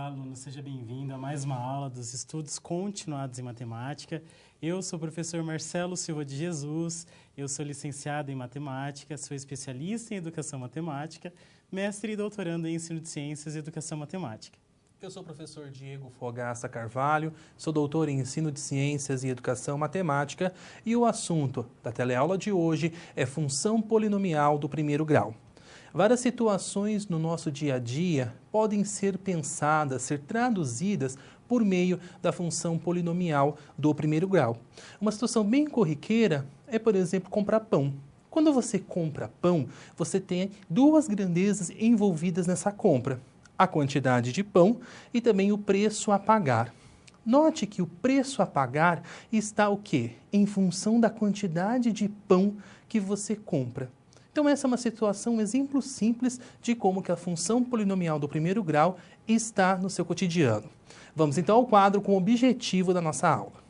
Olá, aluno, seja bem-vindo a mais uma aula dos estudos continuados em matemática. Eu sou o professor Marcelo Silva de Jesus, eu sou licenciado em matemática, sou especialista em educação matemática, mestre e doutorando em ensino de ciências e educação matemática. Eu sou o professor Diego Fogaça Carvalho, sou doutor em ensino de ciências e educação matemática e o assunto da teleaula de hoje é função polinomial do primeiro grau. Várias situações no nosso dia a dia podem ser pensadas, ser traduzidas por meio da função polinomial do primeiro grau. Uma situação bem corriqueira é, por exemplo, comprar pão. Quando você compra pão, você tem duas grandezas envolvidas nessa compra: a quantidade de pão e também o preço a pagar. Note que o preço a pagar está o quê? Em função da quantidade de pão que você compra. Então essa é uma situação, um exemplo simples de como que a função polinomial do primeiro grau está no seu cotidiano. Vamos então ao quadro com o objetivo da nossa aula.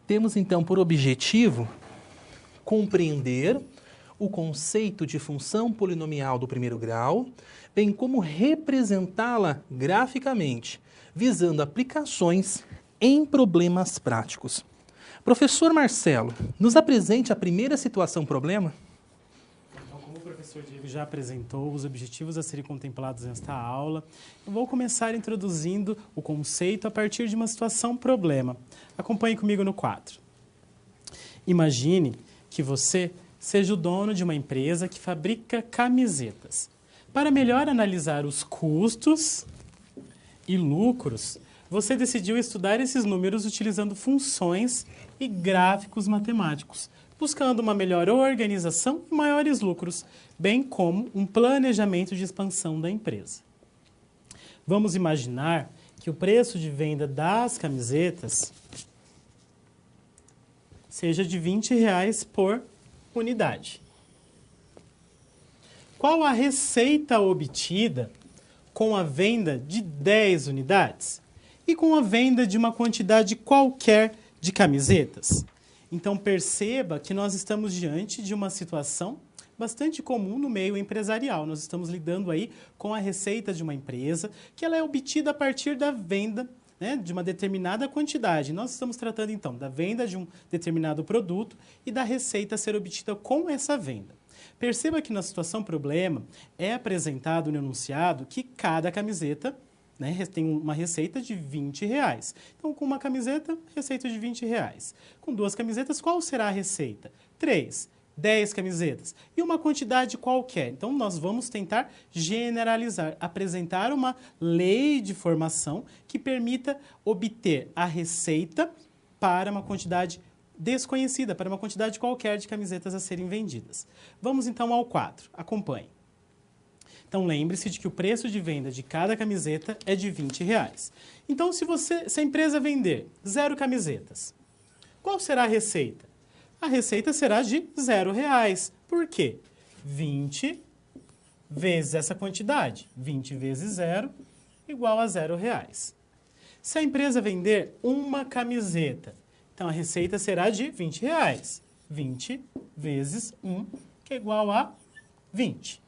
Temos então por objetivo compreender o conceito de função polinomial do primeiro grau, bem como representá-la graficamente, visando aplicações em problemas práticos. Professor Marcelo, nos apresente a primeira situação-problema. Então, como o professor Diego já apresentou os objetivos a serem contemplados nesta aula, eu vou começar introduzindo o conceito a partir de uma situação-problema. Acompanhe comigo no quadro. Imagine que você seja o dono de uma empresa que fabrica camisetas. Para melhor analisar os custos e lucros, você decidiu estudar esses números utilizando funções e gráficos matemáticos, buscando uma melhor organização e maiores lucros, bem como um planejamento de expansão da empresa. Vamos imaginar que o preço de venda das camisetas seja de R$20 por unidade. Qual a receita obtida com a venda de 10 unidades e com a venda de uma quantidade qualquer de camisetas? Então perceba que nós estamos diante de uma situação bastante comum no meio empresarial. Nós estamos lidando aí com a receita de uma empresa que ela é obtida a partir da venda, né, de uma determinada quantidade. Nós estamos tratando então da venda de um determinado produto e da receita a ser obtida com essa venda. Perceba que na situação problema é apresentado no enunciado que cada camiseta, né, tem uma receita de R$20. Então, com uma camiseta, receita de R$20. Com duas camisetas, qual será a receita? 3, 10 camisetas. E uma quantidade qualquer. Então, nós vamos tentar generalizar, apresentar uma lei de formação que permita obter a receita para uma quantidade desconhecida, para uma quantidade qualquer de camisetas a serem vendidas. Vamos então ao quadro. Acompanhe. Então, lembre-se de que o preço de venda de cada camiseta é de R$20. Então, se a empresa vender 0 camisetas, qual será a receita? A receita será de R$0. Por quê? 20 vezes essa quantidade. 20 vezes 0 igual a R$0. Se a empresa vender uma camiseta, então a receita será de R$20. 20 vezes 1, que é igual a 20.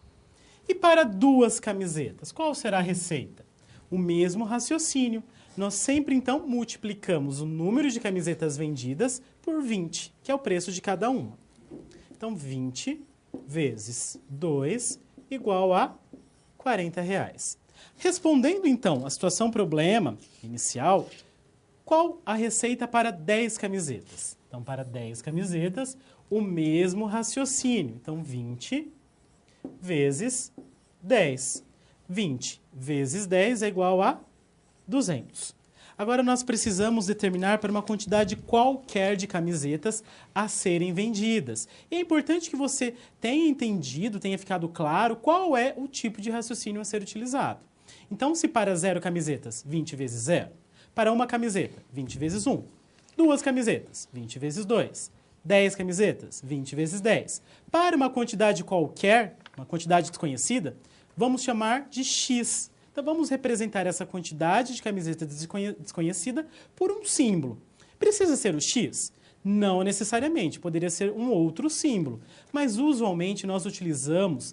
E para duas camisetas, qual será a receita? O mesmo raciocínio. Nós sempre, então, multiplicamos o número de camisetas vendidas por 20, que é o preço de cada uma. Então, 20 vezes 2 igual a R$40. Respondendo, então, a situação problema inicial, qual a receita para 10 camisetas? Então, para 10 camisetas, o mesmo raciocínio. Então, 20 vezes 10. 20 vezes 10 é igual a 200. Agora, nós precisamos determinar para uma quantidade qualquer de camisetas a serem vendidas. E é importante que você tenha entendido, tenha ficado claro qual é o tipo de raciocínio a ser utilizado. Então, se para 0 camisetas, 20 vezes 0. Para uma camiseta, 20 vezes 1. Duas camisetas, 20 vezes 2. 10 camisetas, 20 vezes 10. Para uma quantidade qualquer, uma quantidade desconhecida, vamos chamar de X. Então, vamos representar essa quantidade de camiseta desconhecida por um símbolo. Precisa ser o X? Não necessariamente, poderia ser um outro símbolo. Mas, usualmente, nós utilizamos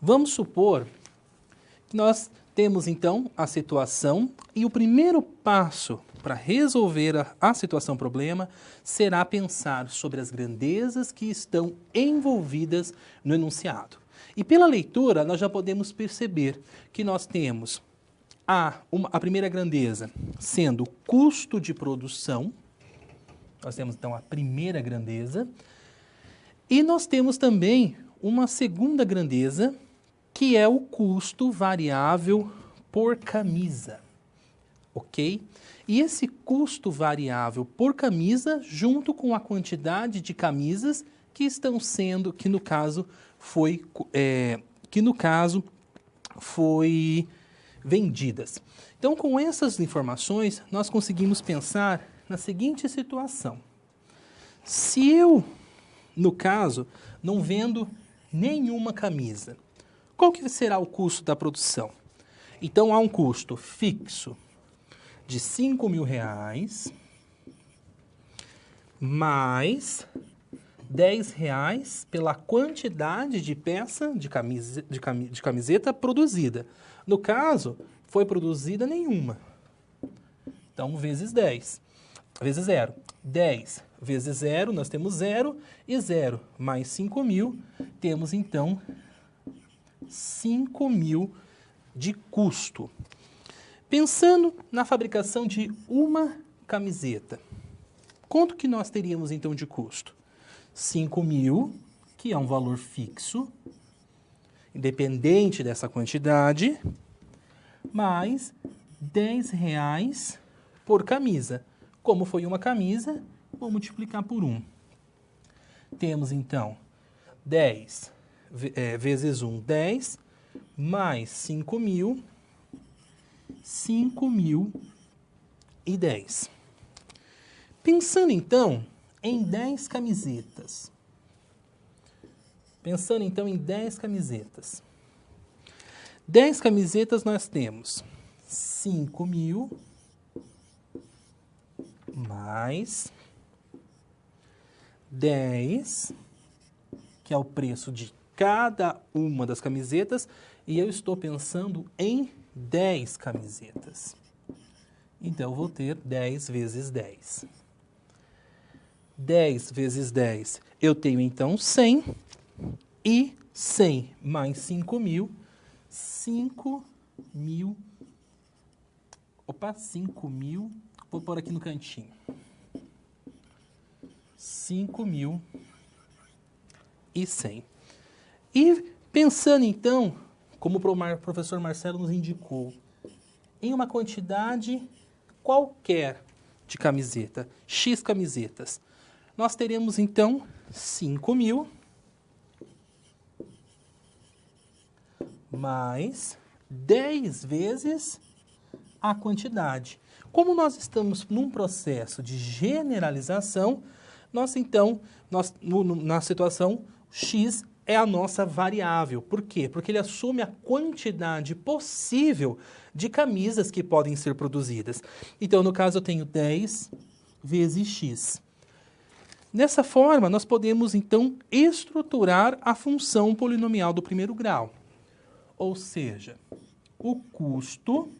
Vamos supor que nós temos, então, a situação e o primeiro passo para resolver a situação-problema será pensar sobre as grandezas que estão envolvidas no enunciado. E pela leitura, nós já podemos perceber que nós temos a primeira grandeza sendo o custo de produção. Nós temos, então, a primeira grandeza. E nós temos também uma segunda grandeza, que é o custo variável por camisa. Ok? E esse custo variável por camisa, junto com a quantidade de camisas que estão sendo, que no caso foi vendidas. Então, com essas informações, nós conseguimos pensar na seguinte situação. Se eu, no caso, não vendo nenhuma camisa, qual que será o custo da produção? Então, há um custo fixo de R$5.000 mais R$10 pela quantidade de peça de camiseta produzida. No caso, foi produzida nenhuma. Então, vezes 10. Vezes 0. 10 vezes 0, nós temos 0. E 0 mais 5.000, temos, então, 5.000 de custo. Pensando na fabricação de uma camiseta, quanto que nós teríamos, então, de custo? 5.000, que é um valor fixo, independente dessa quantidade, mais R$10 por camisa. Como foi uma camisa, vou multiplicar por 1. Temos, então, 10 vezes 1, 10, mais 5.000, 5.010. Pensando, então, em 10 camisetas. Pensando, então, em 10 camisetas. 10 camisetas nós temos 5.000 mais 10, que é o preço de cada uma das camisetas, e eu estou pensando em 10 camisetas. Então, eu vou ter 10 vezes 10. 10 vezes 10, eu tenho, então, 100. E 100 mais 5.000, 5.000. Opa, 5.000. Vou pôr aqui no cantinho. 5.100. E pensando, então, como o professor Marcelo nos indicou, em uma quantidade qualquer de camiseta, X camisetas, nós teremos, então, 5.000 mais 10 vezes a quantidade. Como nós estamos num processo de generalização, na situação, X é a nossa variável. Por quê? Porque ele assume a quantidade possível de camisas que podem ser produzidas. Então, no caso, eu tenho 10 vezes X. Dessa forma, nós podemos, então, estruturar a função polinomial do primeiro grau. Ou seja, o custo,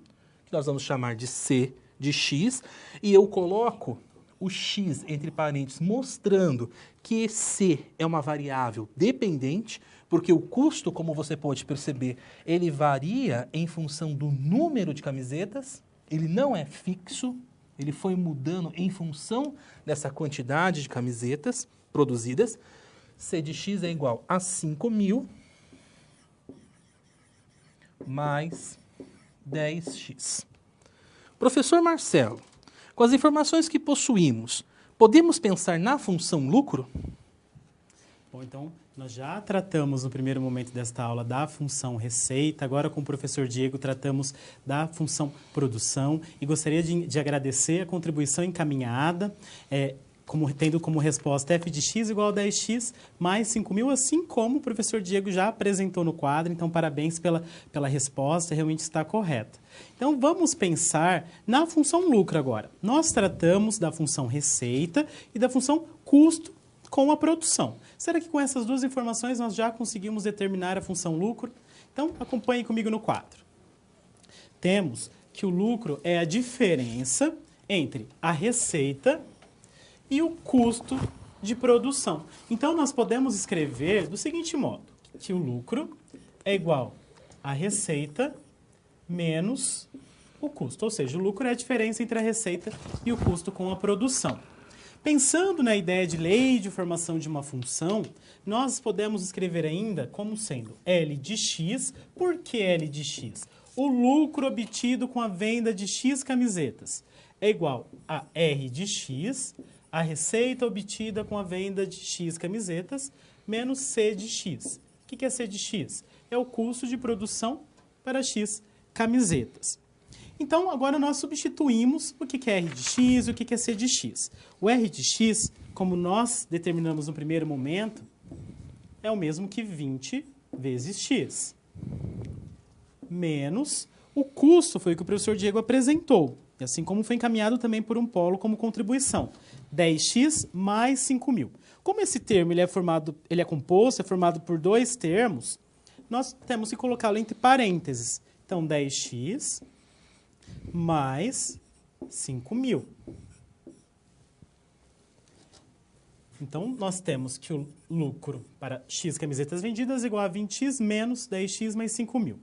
que nós vamos chamar de C de X, e eu coloco o X entre parênteses, mostrando que C é uma variável dependente, porque o custo, como você pode perceber, ele varia em função do número de camisetas, ele não é fixo, ele foi mudando em função dessa quantidade de camisetas produzidas. C de X é igual a 5.000 mais 10x. Professor Marcelo, com as informações que possuímos, podemos pensar na função lucro? Bom, então, nós já tratamos no primeiro momento desta aula da função receita, agora com o professor Diego tratamos da função produção e gostaria de agradecer a contribuição encaminhada, tendo como resposta f de x igual a 10x mais 5.000, assim como o professor Diego já apresentou no quadro. Então, parabéns pela resposta, realmente está correta. Então, vamos pensar na função lucro agora. Nós tratamos da função receita e da função custo com a produção. Será que com essas duas informações nós já conseguimos determinar a função lucro? Então, acompanhe comigo no quadro. Temos que o lucro é a diferença entre a receita e o custo de produção. Então, nós podemos escrever do seguinte modo, que o lucro é igual à receita menos o custo. Ou seja, o lucro é a diferença entre a receita e o custo com a produção. Pensando na ideia de lei de formação de uma função, nós podemos escrever ainda como sendo L de x. Por que L de x? O lucro obtido com a venda de x camisetas é igual a R de x, a receita obtida com a venda de x camisetas, menos C de x. O que é C de x? É o custo de produção para x camisetas. Então, agora nós substituímos o que é R de x e o que é C de x. O R de x, como nós determinamos no primeiro momento, é o mesmo que 20 vezes x. Menos o custo, foi o que o professor Diego apresentou, e assim como foi encaminhado também por um polo como contribuição. 10x mais 5.000. Como esse termo ele é composto, é formado por dois termos, nós temos que colocá-lo entre parênteses. Então, 10x mais 5.000. Então, nós temos que o lucro para x camisetas vendidas é igual a 20x menos 10x mais 5.000.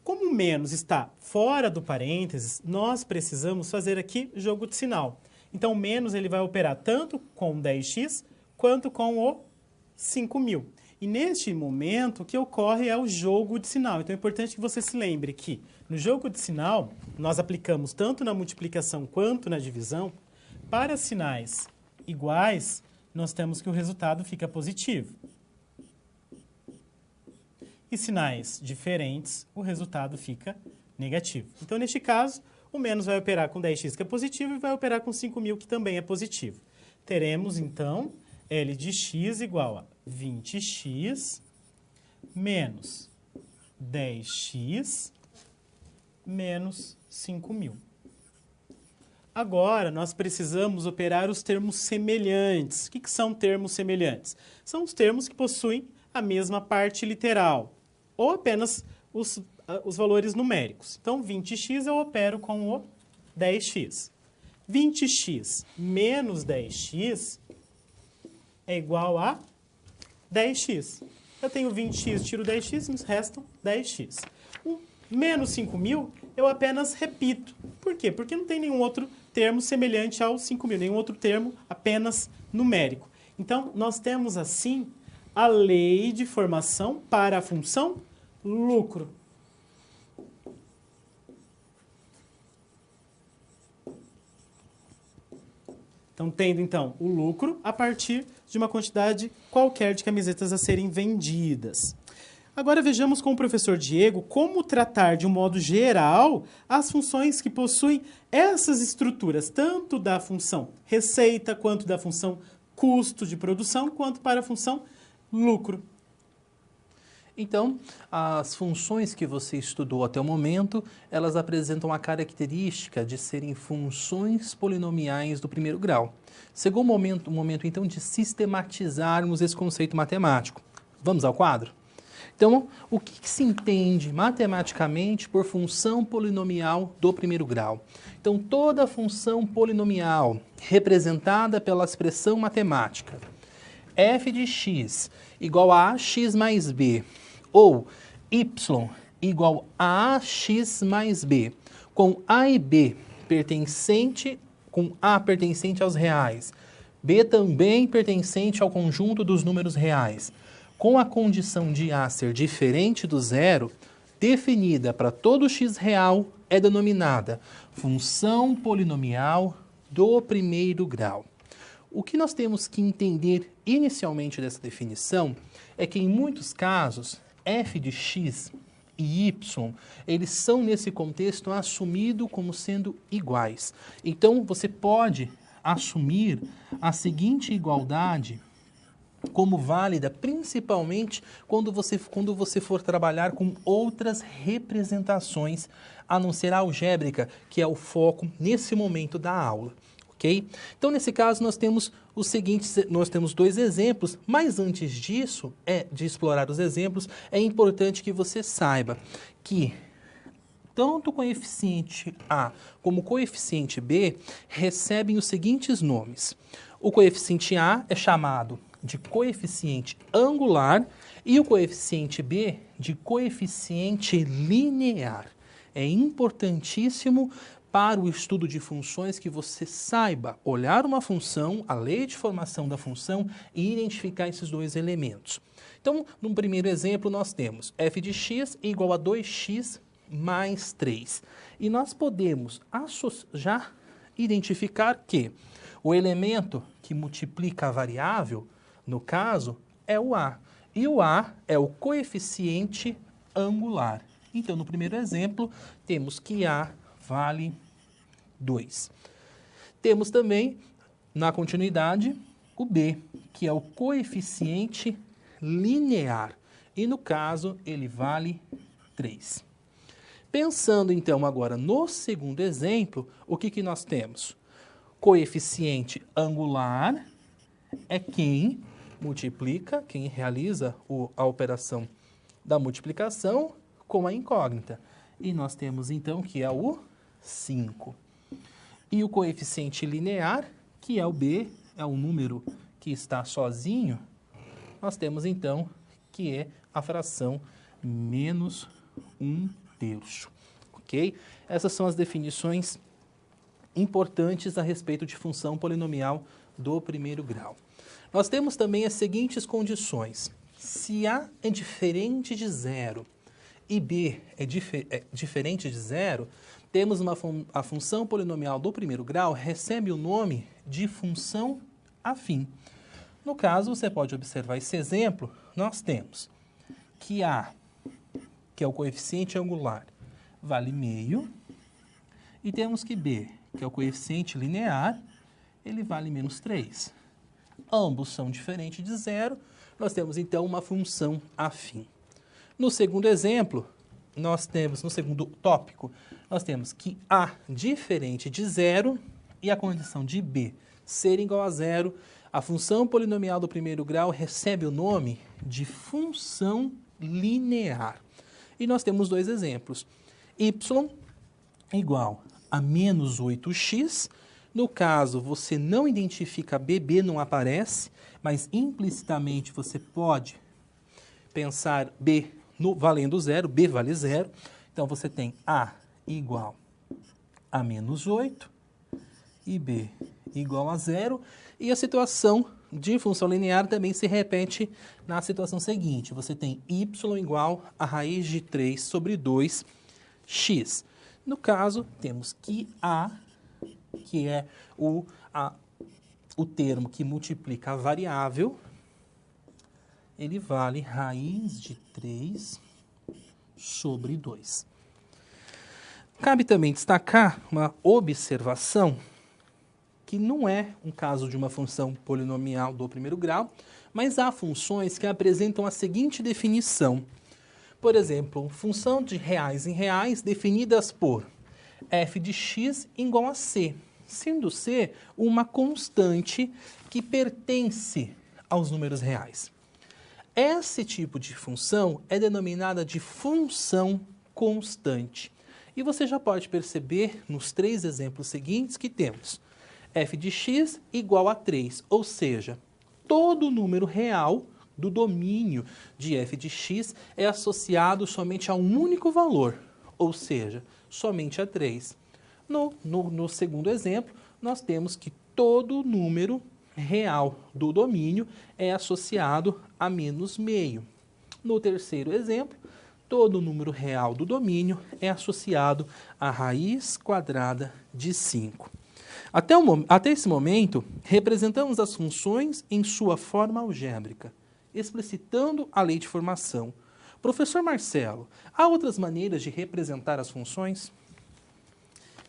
Como o menos está fora do parênteses, nós precisamos fazer aqui jogo de sinal. Então, o menos ele vai operar tanto com 10x quanto com o 5.000. E neste momento, o que ocorre é o jogo de sinal. Então, é importante que você se lembre que no jogo de sinal, nós aplicamos tanto na multiplicação quanto na divisão. Para sinais iguais, nós temos que o resultado fica positivo. E sinais diferentes, o resultado fica negativo. Então, neste caso, o menos vai operar com 10x, que é positivo, e vai operar com 5.000, que também é positivo. Teremos, então, L de x igual a 20x menos 10x menos 5.000. Agora, nós precisamos operar os termos semelhantes. O que são termos semelhantes? São os termos que possuem a mesma parte literal, ou apenas os valores numéricos. Então, 20x eu opero com o 10x. 20x menos 10x é igual a 10x. Eu tenho 20x, tiro 10x, me restam 10x. O menos 5.000 eu apenas repito. Por quê? Porque não tem nenhum outro termo semelhante ao 5.000, nenhum outro termo apenas numérico. Então, nós temos assim a lei de formação para a função lucro. Então, tendo, então, o lucro a partir de uma quantidade qualquer de camisetas a serem vendidas. Agora, vejamos com o professor Diego como tratar, de um modo geral, as funções que possuem essas estruturas, tanto da função receita, quanto da função custo de produção, quanto para a função lucro. Então, as funções que você estudou até o momento, elas apresentam a característica de serem funções polinomiais do primeiro grau. Chegou o momento, então, de sistematizarmos esse conceito matemático. Vamos ao quadro? Então, o que se entende matematicamente por função polinomial do primeiro grau? Então, toda função polinomial representada pela expressão matemática f de x igual a ax mais b, ou y igual a ax mais b, com a e b pertencente, com a pertencente aos reais, b também pertencente ao conjunto dos números reais, com a condição de a ser diferente do zero, definida para todo x real, é denominada função polinomial do primeiro grau. O que nós temos que entender inicialmente dessa definição é que, em muitos casos, f de x e y, eles são, nesse contexto, assumidos como sendo iguais. Então, você pode assumir a seguinte igualdade como válida, principalmente quando você for trabalhar com outras representações, a não ser a algébrica, que é o foco nesse momento da aula. ok? Então, nesse caso, nós temos os seguintes, nós temos dois exemplos, mas antes disso, de explorar os exemplos, é importante que você saiba que tanto o coeficiente A como o coeficiente B recebem os seguintes nomes. O coeficiente A é chamado de coeficiente angular e o coeficiente B de coeficiente linear. É importantíssimo para o estudo de funções que você saiba olhar uma função, a lei de formação da função e identificar esses dois elementos. Então, no primeiro exemplo, nós temos f de x igual a 2x mais 3. E nós podemos já identificar que o elemento que multiplica a variável, no caso, é o a. E o a é o coeficiente angular. Então, no primeiro exemplo, temos que a vale 2. Temos também, na continuidade, o b, que é o coeficiente linear. E, no caso, ele vale 3. Pensando, então, agora no segundo exemplo, o que nós temos? Coeficiente angular é quem multiplica, quem realiza a operação da multiplicação com a incógnita. E nós temos, então, que é o 5. E o coeficiente linear, que é o b, é o número que está sozinho, nós temos, então, que é a fração menos 1/3. Ok? Essas são as definições importantes a respeito de função polinomial do primeiro grau. Nós temos também as seguintes condições. Se A é diferente de zero e B é diferente de zero, temos a função polinomial do primeiro grau recebe o nome de função afim. No caso, você pode observar esse exemplo, nós temos que A, que é o coeficiente angular, vale meio, e temos que B, que é o coeficiente linear, ele vale menos 3. Ambos são diferentes de zero, nós temos então uma função afim. No segundo exemplo, no segundo tópico, nós temos que A diferente de zero e a condição de B ser igual a zero, a função polinomial do primeiro grau recebe o nome de função linear. E nós temos dois exemplos. Y igual a menos 8x. No caso, você não identifica B, B não aparece, mas implicitamente você pode pensar B valendo zero, B vale zero. Então, você tem A igual a menos 8 e B igual a zero. E a situação de função linear também se repete na situação seguinte. Você tem y igual a raiz de 3 sobre 2x. No caso, temos que A, que é o termo que multiplica a variável, ele vale raiz de 3 sobre 2. Cabe também destacar uma observação que não é um caso de uma função polinomial do primeiro grau, mas há funções que apresentam a seguinte definição. Por exemplo, função de reais em reais definidas por f de x igual a c, sendo c uma constante que pertence aos números reais. Esse tipo de função é denominada de função constante. E você já pode perceber nos três exemplos seguintes que temos f de x igual a 3, ou seja, todo número real do domínio de f de x é associado somente a um único valor, ou seja, somente a 3. No segundo exemplo, nós temos que todo número real do domínio é associado a menos meio. No terceiro exemplo, todo número real do domínio é associado à raiz quadrada de 5. Até esse momento, representamos as funções em sua forma algébrica, explicitando a lei de formação. Professor Marcelo, há outras maneiras de representar as funções?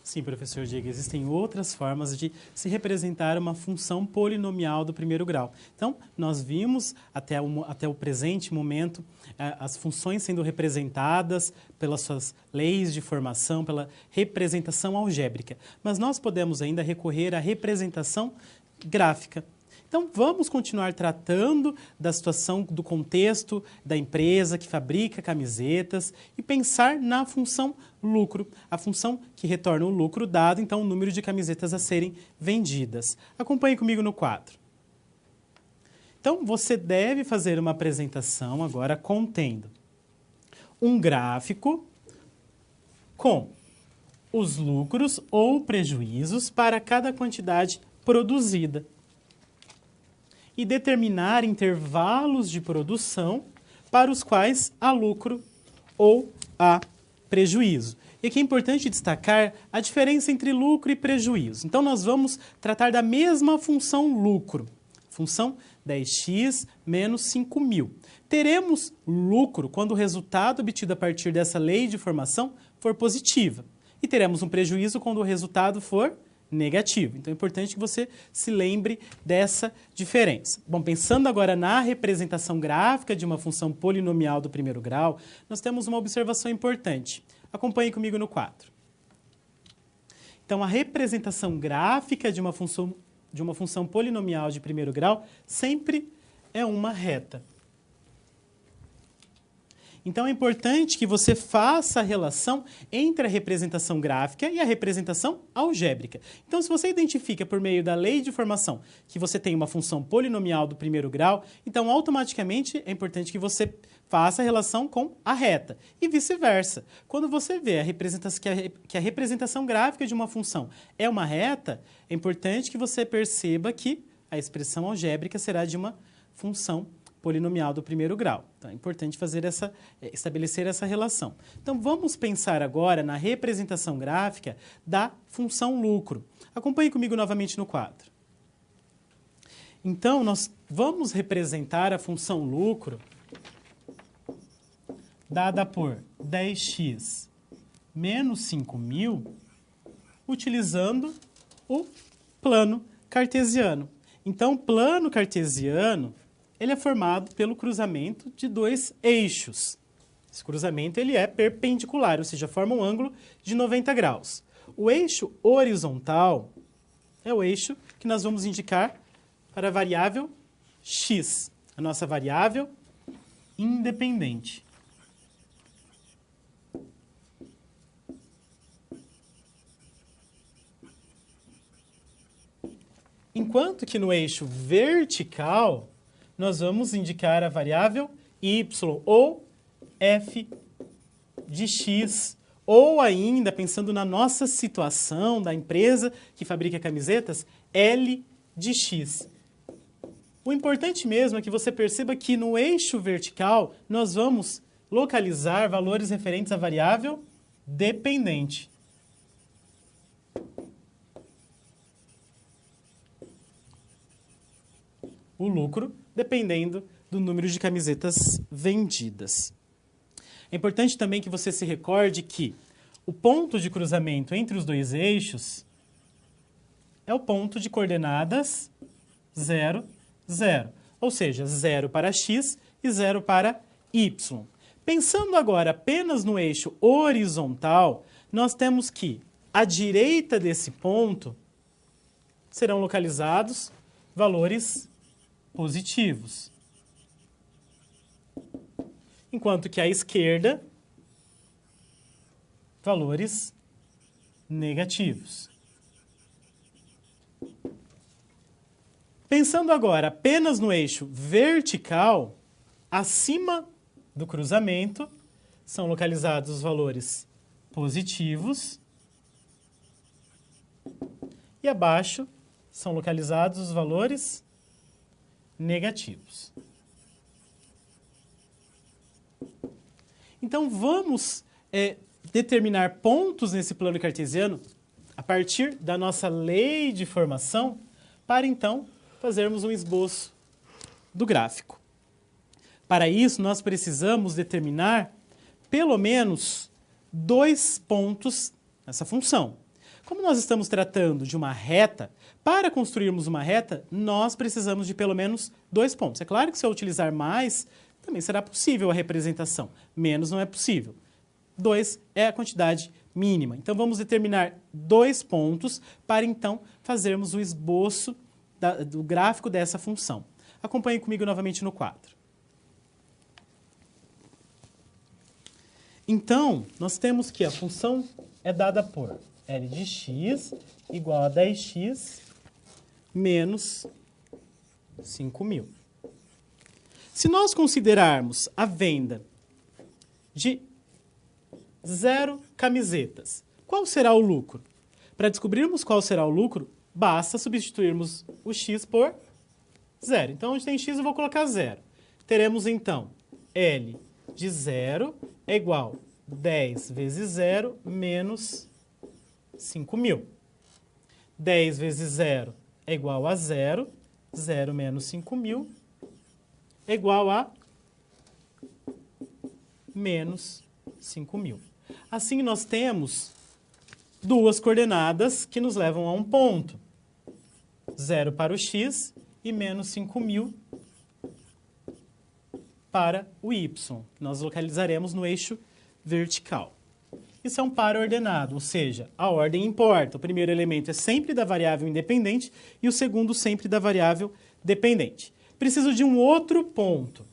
Sim, professor Diego, existem outras formas de se representar uma função polinomial do primeiro grau. Então, nós vimos até o presente momento as funções sendo representadas pelas suas leis de formação, pela representação algébrica. Mas nós podemos ainda recorrer à representação gráfica. Então, vamos continuar tratando da situação, do contexto da empresa que fabrica camisetas e pensar na função lucro, a função que retorna o lucro dado, então, o número de camisetas a serem vendidas. Acompanhe comigo no quadro. Então, você deve fazer uma apresentação agora contendo um gráfico com os lucros ou prejuízos para cada quantidade produzida e determinar intervalos de produção para os quais há lucro ou há prejuízo. E aqui é importante destacar a diferença entre lucro e prejuízo. Então, nós vamos tratar da mesma função lucro, função 10x menos 5.000. Teremos lucro quando o resultado obtido a partir dessa lei de formação for positiva. E teremos um prejuízo quando o resultado for negativo. Então, é importante que você se lembre dessa diferença. Bom, pensando agora na representação gráfica de uma função polinomial do primeiro grau, nós temos uma observação importante. Acompanhe comigo no quadro. Então, a representação gráfica de uma função polinomial de primeiro grau sempre é uma reta. Então, é importante que você faça a relação entre a representação gráfica e a representação algébrica. Então, se você identifica por meio da lei de formação que você tem uma função polinomial do primeiro grau, então, automaticamente, é importante que você faça a relação com a reta. E vice-versa. Quando você vê que a representação gráfica de uma função é uma reta, é importante que você perceba que a expressão algébrica será de uma função polinomial do primeiro grau. Então, é importante estabelecer essa relação. Então, vamos pensar agora na representação gráfica da função lucro. Acompanhe comigo novamente no quadro. Então, nós vamos representar a função lucro dada por 10x menos 5.000 utilizando o plano cartesiano. Então, o plano cartesiano ele é formado pelo cruzamento de dois eixos. Esse cruzamento ele é perpendicular, ou seja, forma um ângulo de 90 graus. O eixo horizontal é o eixo que nós vamos indicar para a variável x, a nossa variável independente. Enquanto que no eixo vertical nós vamos indicar a variável y ou f de x, ou ainda, pensando na nossa situação da empresa que fabrica camisetas, L de x. O importante mesmo é que você perceba que no eixo vertical nós vamos localizar valores referentes à variável dependente. O lucro dependendo do número de camisetas vendidas. É importante também que você se recorde que o ponto de cruzamento entre os dois eixos é o ponto de coordenadas 0, 0. Ou seja, 0 para x e 0 para y. Pensando agora apenas no eixo horizontal, nós temos que, à direita desse ponto, serão localizados valores positivos. Enquanto que à esquerda, valores negativos. Pensando agora apenas no eixo vertical, acima do cruzamento, são localizados os valores positivos e abaixo são localizados os valores negativos. Então, vamos determinar pontos nesse plano cartesiano a partir da nossa lei de formação para, então, fazermos um esboço do gráfico. Para isso, nós precisamos determinar pelo menos 2 pontos nessa função. Como nós estamos tratando de uma reta, para construirmos uma reta, nós precisamos de pelo menos 2 pontos. É claro que se eu utilizar mais, também será possível a representação. Menos não é possível. 2 é a quantidade mínima. Então, vamos determinar 2 pontos para, então, fazermos o esboço do gráfico dessa função. Acompanhe comigo novamente no quadro. Então, nós temos que a função é dada por L de x igual a 10x menos 5.000. Se nós considerarmos a venda de 0 camisetas, qual será o lucro? Para descobrirmos qual será o lucro, basta substituirmos o x por 0. Então, onde tem x, eu vou colocar 0. Teremos, então, L de 0 é igual a 10 vezes 0 menos 5.000. 10 vezes 0 é igual a 0. 0 menos 5.000 é igual a menos 5.000. Assim, nós temos 2 coordenadas que nos levam a um ponto. 0 para o x e menos 5.000 para o y. Nós localizaremos no eixo vertical. Isso é um par ordenado, ou seja, a ordem importa. O primeiro elemento é sempre da variável independente e o segundo sempre da variável dependente. Preciso de um outro ponto.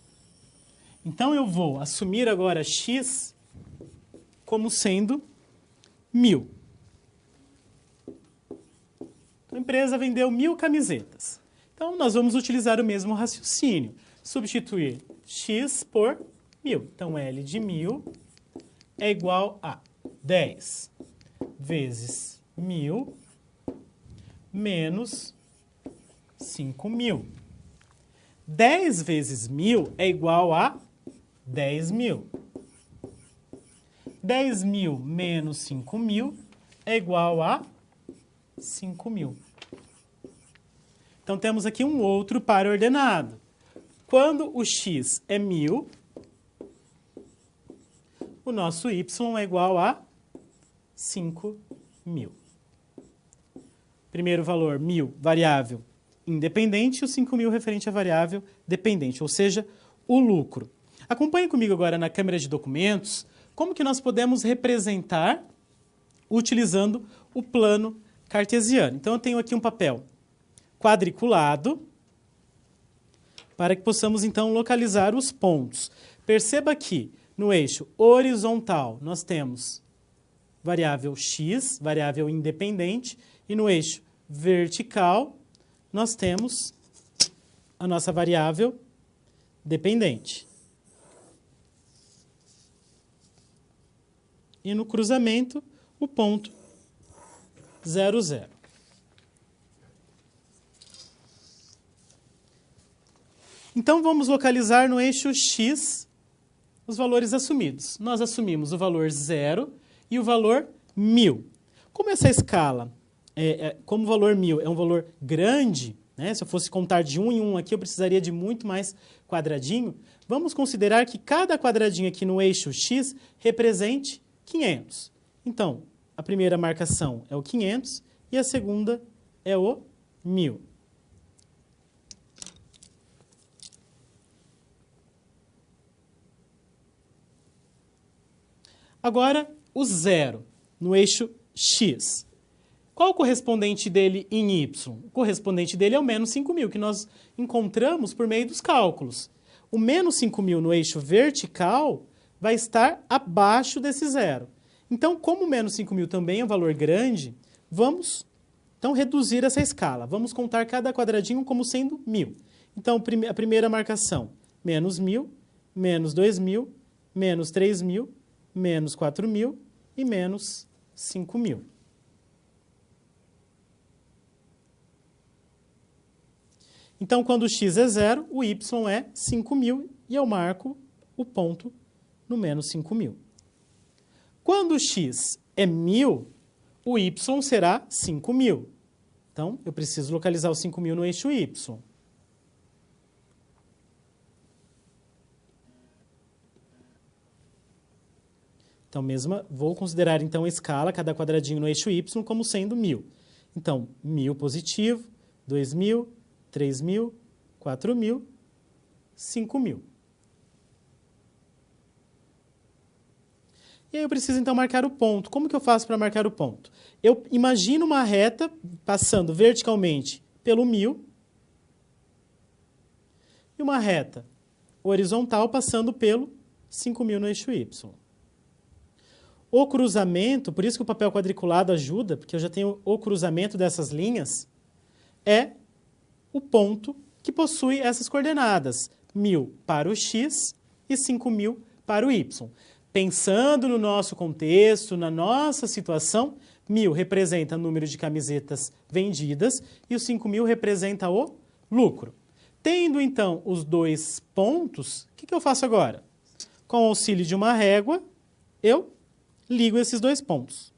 Então, eu vou assumir agora x como sendo 1.000. Então, a empresa vendeu 1.000 camisetas. Então, nós vamos utilizar o mesmo raciocínio. Substituir x por 1.000. Então, L de 1.000 é igual a 10 vezes 1.000 menos 5.000. 10 vezes 1.000 é igual a 10.000. 10.000 menos 5.000 é igual a 5.000. Então, temos aqui um outro par ordenado. Quando o x é 1.000, o nosso y é igual a 5.000. Primeiro valor, 1.000, variável independente, e o 5.000 referente à variável dependente, ou seja, o lucro. Acompanhe comigo agora na câmera de documentos como que nós podemos representar utilizando o plano cartesiano. Então, eu tenho aqui um papel quadriculado para que possamos, então, localizar os pontos. Perceba que no eixo horizontal nós temos variável x, variável independente, e no eixo vertical nós temos a nossa variável dependente. E no cruzamento, o ponto 0, 0. Então, vamos localizar no eixo x os valores assumidos. Nós assumimos o valor 0 e o valor 1.000. Como essa escala, como o valor 1.000 é um valor grande, né? Se eu fosse contar de 1 em 1 aqui, eu precisaria de muito mais quadradinho. Vamos considerar que cada quadradinho aqui no eixo x represente 500. Então, a primeira marcação é o 500 e a segunda é o 1.000. Agora, o 0 no eixo x. Qual o correspondente dele em y? O correspondente dele é o menos 5.000, que nós encontramos por meio dos cálculos. O menos 5.000 no eixo vertical vai estar abaixo desse 0. Então, como o menos 5.000 também é um valor grande, vamos então reduzir essa escala. Vamos contar cada quadradinho como sendo 1.000. Então, a primeira marcação, menos 1.000, menos 2.000, menos 3.000, menos 4.000 e menos 5.000. Então, quando o x é 0, o y é 5.000 e eu marco o ponto no menos 5.000. Quando o x é 1.000, o y será 5.000. Então, eu preciso localizar o 5.000 no eixo y. Então, vou considerar então a escala, cada quadradinho no eixo Y, como sendo 1.000. Então, 1.000 positivo, 2.000, 3.000, 4.000, 5.000. E aí eu preciso então marcar o ponto. Como que eu faço para marcar o ponto? Eu imagino uma reta passando verticalmente pelo 1.000 e uma reta horizontal passando pelo 5.000 no eixo Y. O cruzamento, por isso que o papel quadriculado ajuda, porque eu já tenho o cruzamento dessas linhas, é o ponto que possui essas coordenadas, 1.000 para o x e 5.000 para o y. Pensando no nosso contexto, na nossa situação, 1.000 representa o número de camisetas vendidas e os 5.000 representa o lucro. Tendo, então, os dois pontos, o que eu faço agora? Com o auxílio de uma régua, eu ligo esses dois pontos.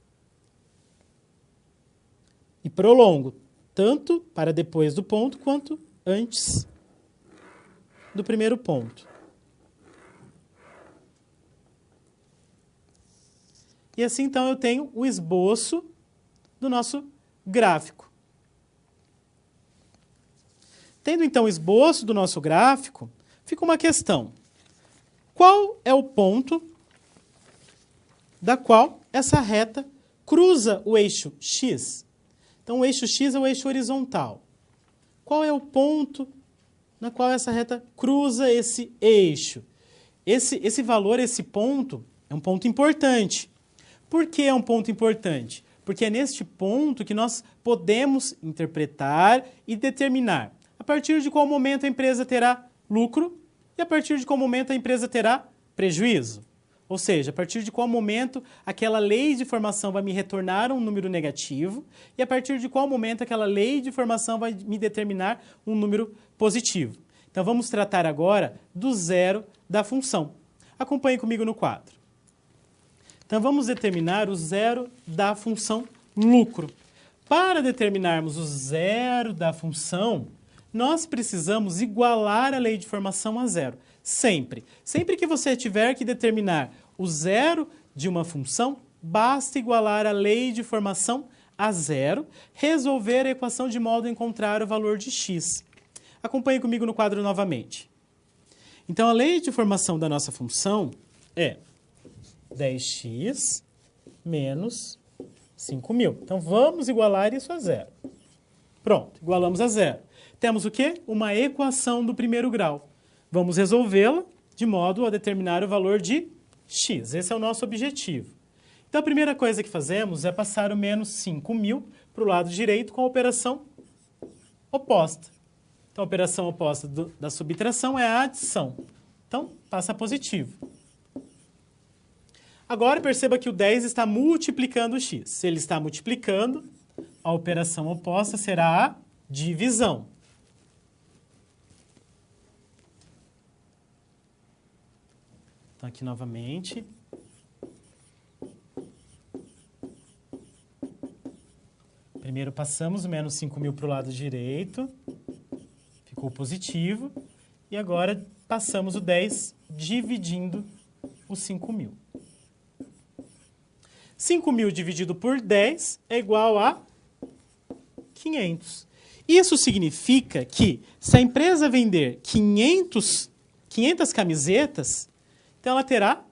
E prolongo, tanto para depois do ponto, quanto antes do primeiro ponto. E assim, então, eu tenho o esboço do nosso gráfico. Tendo, então, o esboço do nosso gráfico, fica uma questão. Qual é o ponto da qual essa reta cruza o eixo x? Então, o eixo x é o eixo horizontal. Qual é o ponto na qual essa reta cruza esse eixo? Esse valor, esse ponto, é um ponto importante. Por que é um ponto importante? Porque é neste ponto que nós podemos interpretar e determinar a partir de qual momento a empresa terá lucro e a partir de qual momento a empresa terá prejuízo. Ou seja, a partir de qual momento aquela lei de formação vai me retornar um número negativo e a partir de qual momento aquela lei de formação vai me determinar um número positivo. Então, vamos tratar agora do zero da função. Acompanhe comigo no quadro. Então, vamos determinar o zero da função lucro. Para determinarmos o zero da função, nós precisamos igualar a lei de formação a zero. Sempre. Sempre que você tiver que determinar o zero de uma função, basta igualar a lei de formação a zero, resolver a equação de modo a encontrar o valor de x. Acompanhe comigo no quadro novamente. Então, a lei de formação da nossa função é 10x menos 5.000. Então, vamos igualar isso a zero. Pronto, igualamos a zero. Temos o quê? Uma equação do primeiro grau. Vamos resolvê-la de modo a determinar o valor de x. Esse é o nosso objetivo. Então, a primeira coisa que fazemos é passar o menos 5.000 para o lado direito com a operação oposta. Então, a operação oposta da subtração é a adição. Então, passa positivo. Agora, perceba que o 10 está multiplicando o x. Se ele está multiplicando, a operação oposta será a divisão. Então, aqui novamente. Primeiro passamos o menos 5.000 para o lado direito. Ficou positivo. E agora passamos o 10 dividindo os 5.000. 5.000 dividido por 10 é igual a 500. Isso significa que se a empresa vender 500 camisetas, então ela terá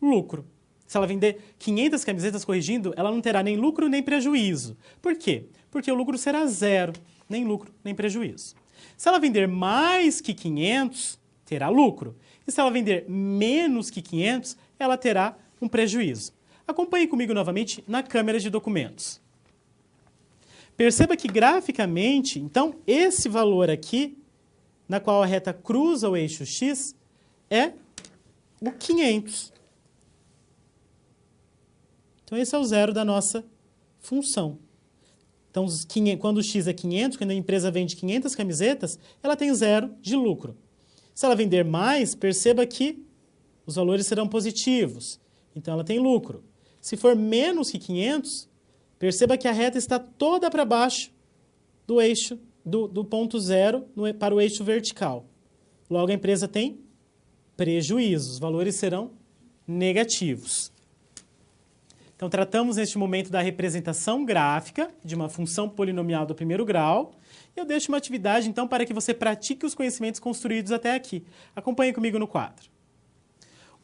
lucro. Se ela vender 500 camisetas, corrigindo, ela não terá nem lucro nem prejuízo. Por quê? Porque o lucro será zero, nem lucro nem prejuízo. Se ela vender mais que 500, terá lucro. E se ela vender menos que 500, ela terá um prejuízo. Acompanhe comigo novamente na câmera de documentos. Perceba que graficamente, então, esse valor aqui, na qual a reta cruza o eixo x, é o 500. Então, esse é o zero da nossa função. Então, quando o x é 500, quando a empresa vende 500 camisetas, ela tem zero de lucro. Se ela vender mais, perceba que os valores serão positivos. Então, ela tem lucro. Se for menos que 500, perceba que a reta está toda para baixo do eixo, do ponto zero para o eixo vertical. Logo, a empresa tem prejuízo. Os valores serão negativos. Então, tratamos neste momento da representação gráfica de uma função polinomial do primeiro grau. E eu deixo uma atividade, então, para que você pratique os conhecimentos construídos até aqui. Acompanhe comigo no quadro.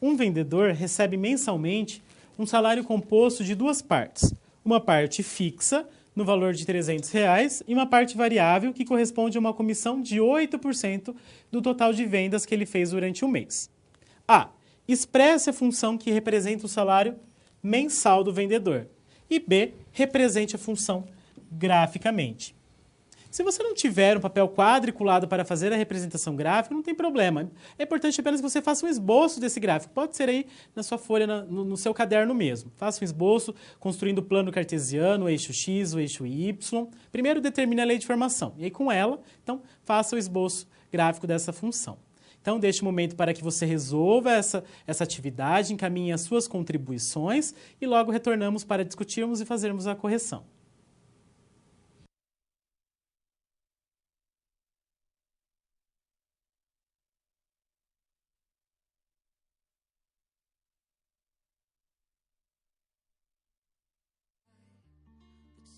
Um vendedor recebe mensalmente um salário composto de duas partes. Uma parte fixa, no valor de R$300, e uma parte variável, que corresponde a uma comissão de 8% do total de vendas que ele fez durante um mês. A. Expresse a função que representa o salário mensal do vendedor. E B. Represente a função graficamente. Se você não tiver um papel quadriculado para fazer a representação gráfica, não tem problema. É importante apenas que você faça um esboço desse gráfico. Pode ser aí na sua folha, no seu caderno mesmo. Faça um esboço, construindo o plano cartesiano, o eixo X, o eixo Y. Primeiro determine a lei de formação. E aí, com ela, então, faça o esboço gráfico dessa função. Então, deixe um momento para que você resolva essa atividade, encaminhe as suas contribuições e logo retornamos para discutirmos e fazermos a correção.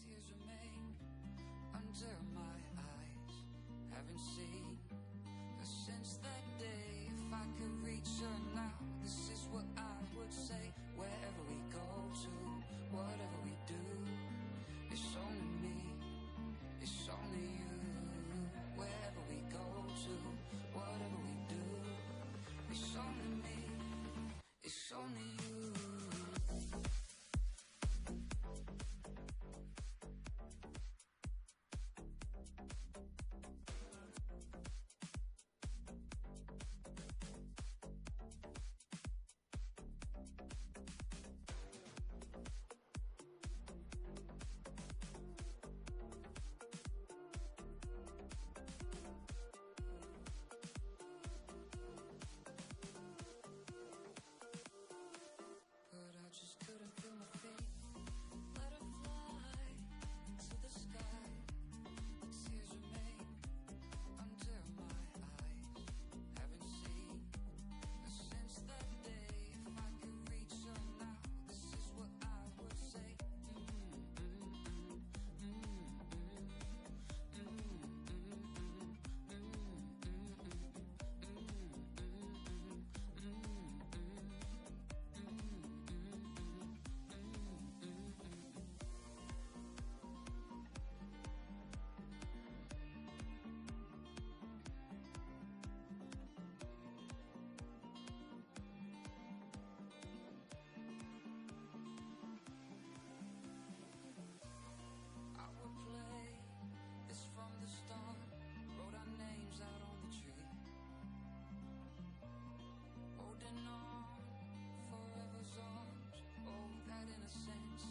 Tears remain under my eyes. Haven't seen her since that day. If I could reach her now, this is what I would say. Wherever we go to, whatever we do, it's only me, it's only you. Wherever we go to, whatever we do, it's only me, it's only you. But I just couldn't feel my feet. Let her fly to the sky. Tears remain under my eyes. Haven't seen her since that day. If I could reach her now, this is what I would say. I would play this from the start. Wrote our names out on the tree. Holding on, forever's arms. Oh, that innocence.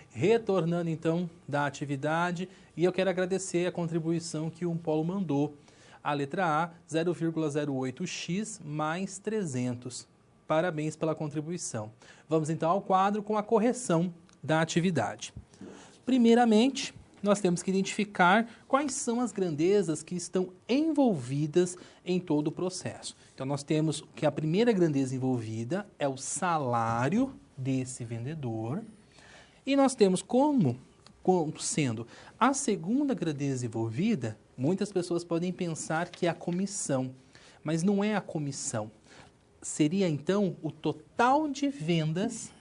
Retornando então da atividade, e eu quero agradecer a contribuição que o Polo mandou. A letra A, 0,08x mais 300. Parabéns pela contribuição. Vamos então ao quadro com a correção da atividade. Primeiramente, nós temos que identificar quais são as grandezas que estão envolvidas em todo o processo. Então, nós temos que a primeira grandeza envolvida é o salário desse vendedor. E nós temos como sendo a segunda grandeza envolvida, muitas pessoas podem pensar que é a comissão, mas não é a comissão. Seria, então, o total de vendas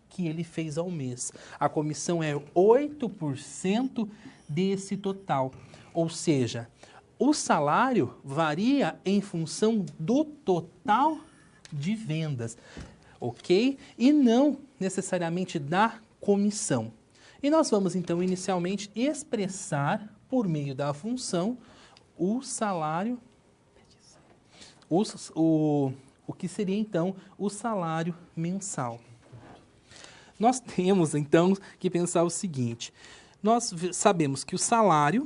que ele fez ao mês. A comissão é 8% desse total. Ou seja, o salário varia em função do total de vendas, ok? E não necessariamente da comissão. E nós vamos, então, inicialmente expressar, por meio da função, o salário, o que seria, então, o salário mensal. Nós temos, então, que pensar o seguinte. Nós sabemos que o salário,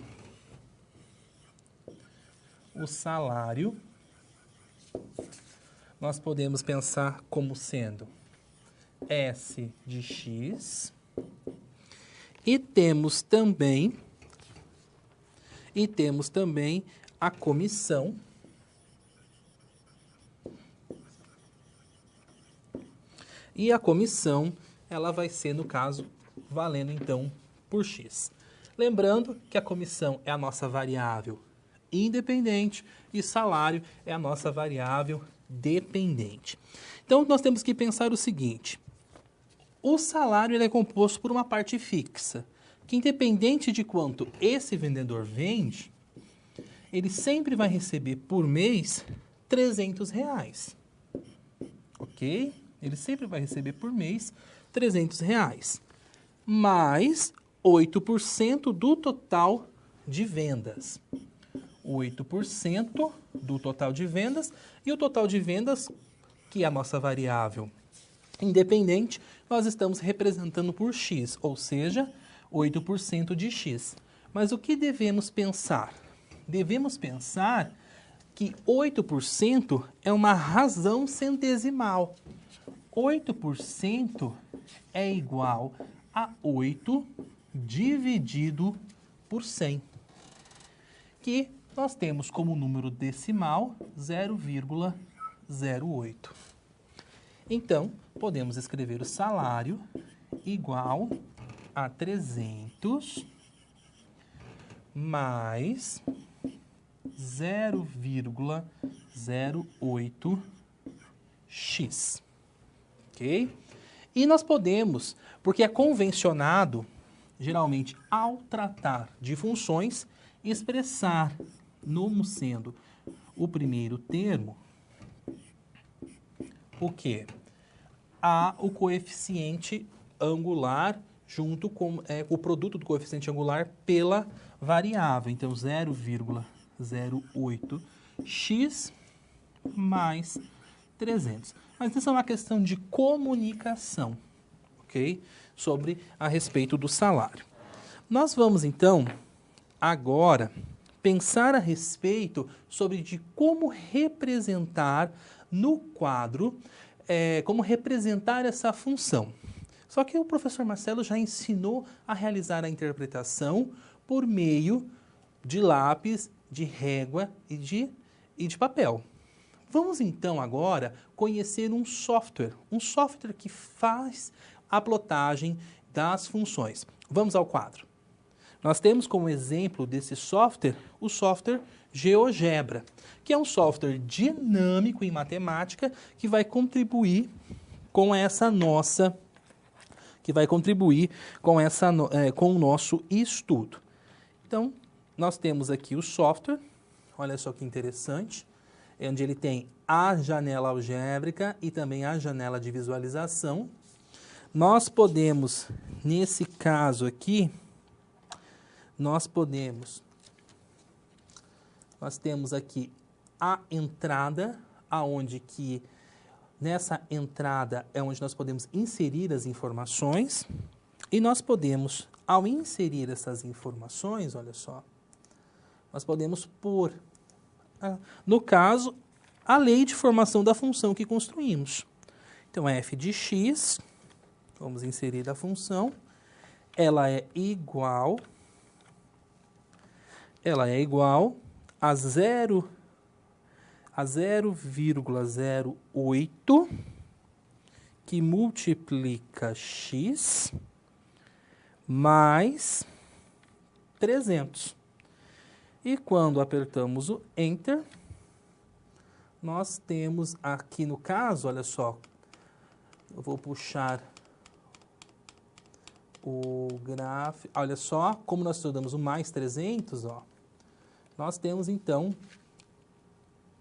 nós podemos pensar como sendo S de X. E temos também a comissão. E a comissão, ela vai ser, no caso, valendo, então, por X. Lembrando que a comissão é a nossa variável independente e salário é a nossa variável dependente. Então, nós temos que pensar o seguinte. O salário ele é composto por uma parte fixa, que independente de quanto esse vendedor vende, ele sempre vai receber por mês R$300. Ok? Ele sempre vai receber por mês R$300, mais 8% do total de vendas. 8% do total de vendas, e o total de vendas, que é a nossa variável independente, nós estamos representando por X, ou seja, 8% de X. Mas o que devemos pensar? Devemos pensar que 8% é uma razão centesimal. 8% é igual a 8 dividido por 100, que nós temos como número decimal 0,08. Então, podemos escrever o salário igual a 300 mais 0,08x. Ok? E nós podemos, porque é convencionado, geralmente, ao tratar de funções, expressar como sendo o primeiro termo o quê? O coeficiente angular junto com o produto do coeficiente angular pela variável. Então, 0,08x mais 300. Mas isso é uma questão de comunicação, ok? A respeito do salário. Nós vamos, então, agora pensar a respeito de como representar no quadro, como representar essa função. Só que o professor Marcelo já ensinou a realizar a interpretação por meio de lápis, de régua e de papel. Vamos então agora conhecer um software que faz a plotagem das funções. Vamos ao quadro. Nós temos como exemplo desse software o software GeoGebra, que é um software dinâmico em matemática que vai contribuir com com o nosso estudo. Então, nós temos aqui o software, olha só que interessante, onde ele tem a janela algébrica e também a janela de visualização. Nós podemos, nesse caso aqui, nós temos aqui a entrada, aonde que nessa entrada é onde nós podemos inserir as informações, e nós podemos, ao inserir essas informações, olha só, nós podemos pôr, no caso, a lei de formação da função que construímos. Então, f de x, vamos inserir a função, ela é igual a 0,08 que multiplica x mais 300. E quando apertamos o Enter, nós temos aqui no caso, olha só, eu vou puxar o gráfico, olha só, como nós estudamos o mais 300, ó, nós temos então,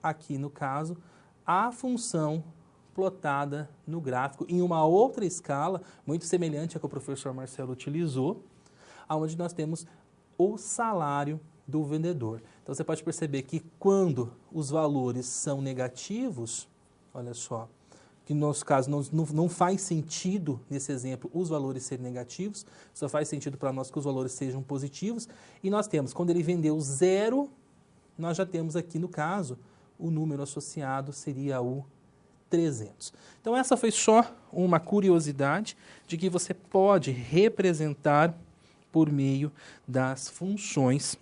aqui no caso, a função plotada no gráfico em uma outra escala, muito semelhante à que o professor Marcelo utilizou, onde nós temos o salário do vendedor. Então, você pode perceber que quando os valores são negativos, olha só, que no nosso caso não faz sentido, nesse exemplo, os valores serem negativos, só faz sentido para nós que os valores sejam positivos, e nós temos, quando ele vendeu 0, nós já temos aqui no caso, o número associado seria o 300. Então, essa foi só uma curiosidade de que você pode representar por meio das funções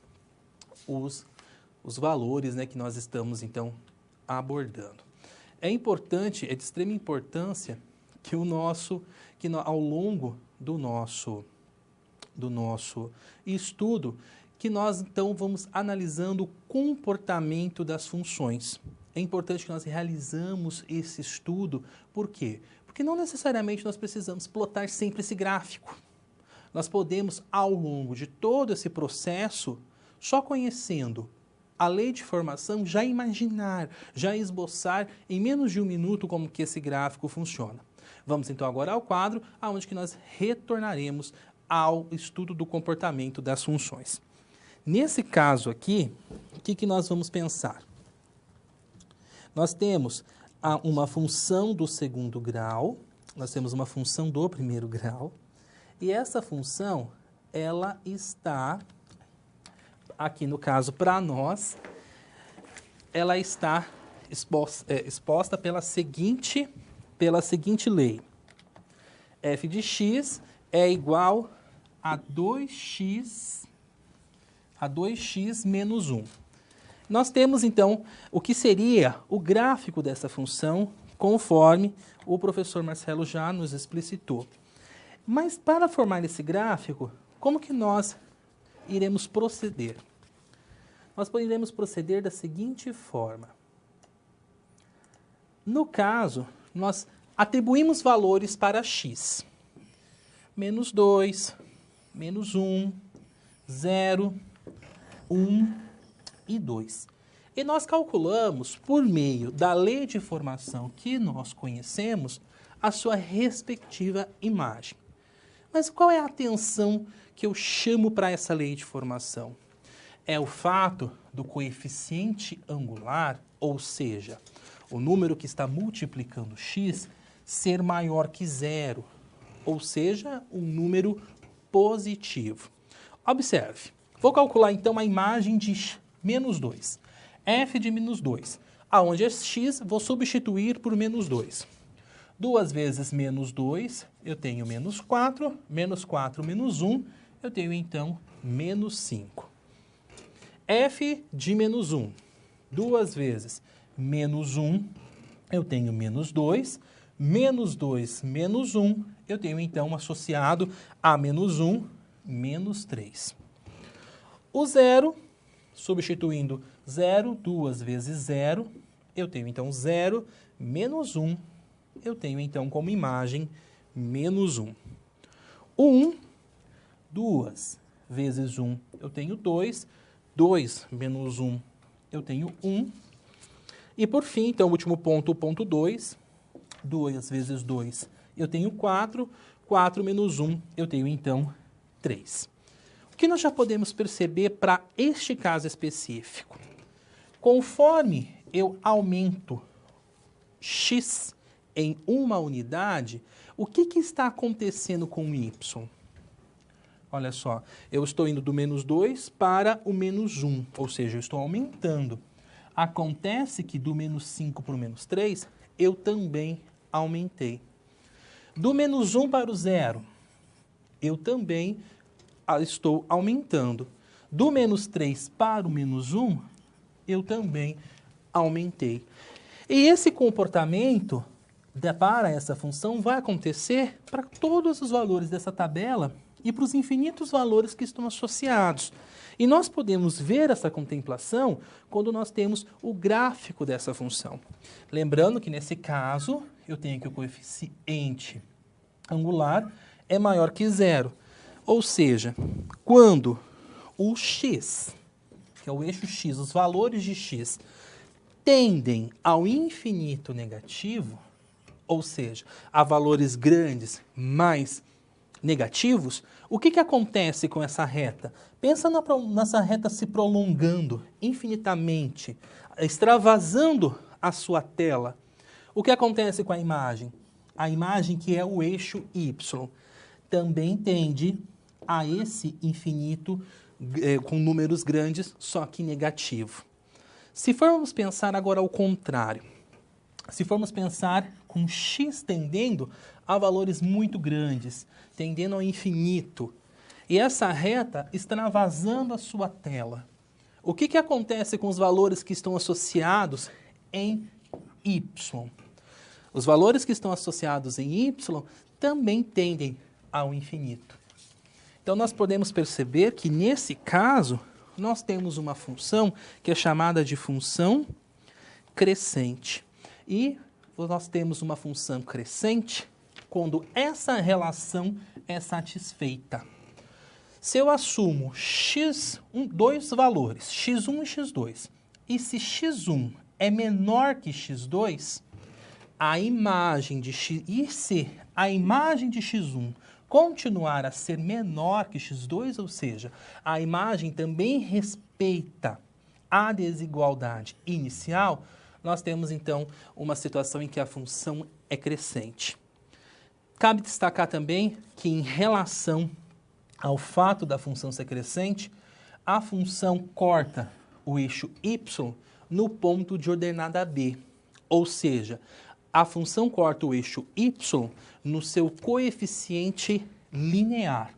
os valores, né, que nós estamos, então, abordando. É importante, é de extrema importância que ao longo do nosso estudo, que nós, então, vamos analisando o comportamento das funções. É importante que nós realizamos esse estudo. Por quê? Porque não necessariamente nós precisamos plotar sempre esse gráfico. Nós podemos, ao longo de todo esse processo, só conhecendo a lei de formação, já imaginar, já esboçar em menos de um minuto como que esse gráfico funciona. Vamos então agora ao quadro, onde que nós retornaremos ao estudo do comportamento das funções. Nesse caso aqui, o que nós vamos pensar? Nós temos uma função do segundo grau, nós temos uma função do primeiro grau, e essa função, ela está, aqui no caso para nós, ela está exposta pela seguinte lei. F de x é igual a 2x menos 1. Nós temos, então, o que seria o gráfico dessa função, conforme o professor Marcelo já nos explicitou. Mas, para formar esse gráfico, como que nós iremos proceder? Nós iremos proceder da seguinte forma. No caso, nós atribuímos valores para x. Menos 2, menos 1, 0, 1 e 2. E nós calculamos, por meio da lei de formação que nós conhecemos, a sua respectiva imagem. Mas qual é a atenção que eu chamo para essa lei de formação? É o fato do coeficiente angular, ou seja, o número que está multiplicando x, ser maior que zero, ou seja, um número positivo. Observe, vou calcular então a imagem de menos 2, f de menos 2, aonde é x, vou substituir por menos 2. 2 vezes menos 2, eu tenho menos 4 menos 1, eu tenho então menos 5. F de menos 1, 2 vezes menos 1, eu tenho menos 2 menos 1, eu tenho então associado a menos 1, menos 3. O zero, substituindo 0, 2 vezes 0, eu tenho então 0 menos 1, eu tenho então como imagem menos 1. O 1, 2 vezes 1, eu tenho 2, 2 menos 1, eu tenho 1. E por fim, então, o último ponto, o ponto 2, 2 vezes 2, eu tenho 4, 4 menos 1, eu tenho então 3. O que nós já podemos perceber para este caso específico? Conforme eu aumento x em uma unidade, o que está acontecendo com y? Olha só, eu estou indo do menos 2 para o menos 1, ou seja, eu estou aumentando. Acontece que do menos 5 para o menos 3, eu também aumentei. Do menos 1 para o 0, eu também estou aumentando. Do menos 3 para o menos 1, eu também aumentei. E esse comportamento para essa função vai acontecer para todos os valores dessa tabela e para os infinitos valores que estão associados. E nós podemos ver essa contemplação quando nós temos o gráfico dessa função. Lembrando que, nesse caso, eu tenho que o coeficiente angular é maior que zero. Ou seja, quando o x, que é o eixo x, os valores de x, tendem ao infinito negativo, ou seja, a valores grandes mais negativos, o que acontece com essa reta? Pensa nessa reta se prolongando infinitamente, extravasando a sua tela. O que acontece com a imagem? A imagem, que é o eixo y, também tende a esse infinito com números grandes, só que negativo. Se formos pensar agora ao contrário, se formos pensar com x tendendo a valores muito grandes, tendendo ao infinito, e essa reta está vazando a sua tela, o que acontece com os valores que estão associados em y? Os valores que estão associados em y também tendem ao infinito. Então, nós podemos perceber que, nesse caso, nós temos uma função que é chamada de função crescente. E nós temos uma função crescente quando essa relação é satisfeita. Se eu assumo dois valores, x1 e x2, e se x1 é menor que x2, a imagem de x, e se a imagem de x1 continuar a ser menor que x2, ou seja, a imagem também respeita a desigualdade inicial, nós temos então uma situação em que a função é crescente. Cabe destacar também que, em relação ao fato da função ser crescente, a função corta o eixo y no ponto de ordenada b, ou seja, a função corta o eixo y no seu coeficiente linear.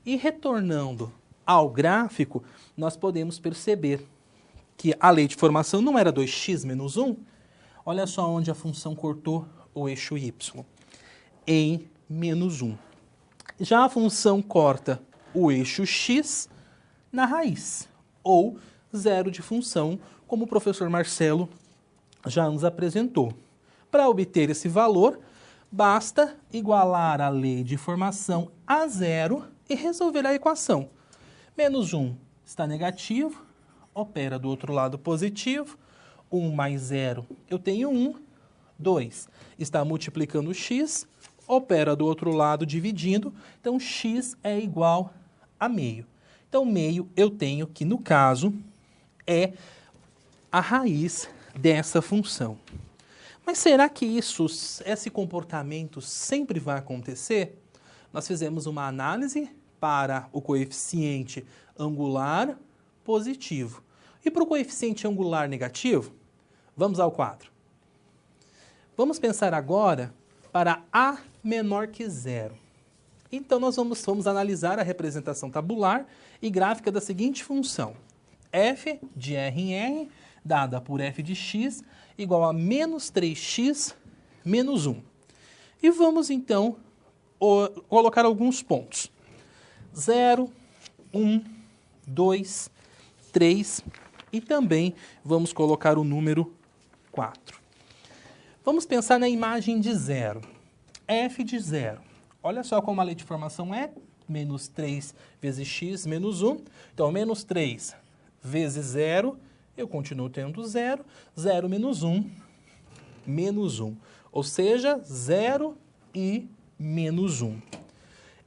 E retornando ao gráfico, nós podemos perceber que a lei de formação não era 2x menos 1. Olha só onde a função cortou o eixo y, em menos 1. Já a função corta o eixo x na raiz, ou zero de função, como o professor Marcelo já nos apresentou. Para obter esse valor, basta igualar a lei de formação a zero e resolver a equação. Menos 1 está negativo, opera do outro lado positivo, 1 mais 0, eu tenho 1, 2 está multiplicando x, opera do outro lado dividindo, então x é igual a meio. Então, meio eu tenho que, no caso, é a raiz dessa função. Mas será que esse comportamento sempre vai acontecer? Nós fizemos uma análise para o coeficiente angular positivo. E para o coeficiente angular negativo? Vamos ao quadro. Vamos pensar agora para a menor que zero. Então, nós vamos analisar a representação tabular e gráfica da seguinte função. f de r em r, dada por f de x, igual a menos 3x menos 1. E vamos, então, colocar alguns pontos. 0, 1, 2, 3 e também vamos colocar o número 4. Vamos pensar na imagem de zero. f de zero. Olha só como a lei de formação é. Menos 3 vezes x menos 1. Então, menos 3 vezes 0, eu continuo tendo 0. 0 menos 1, menos 1. Ou seja, 0 e menos 1.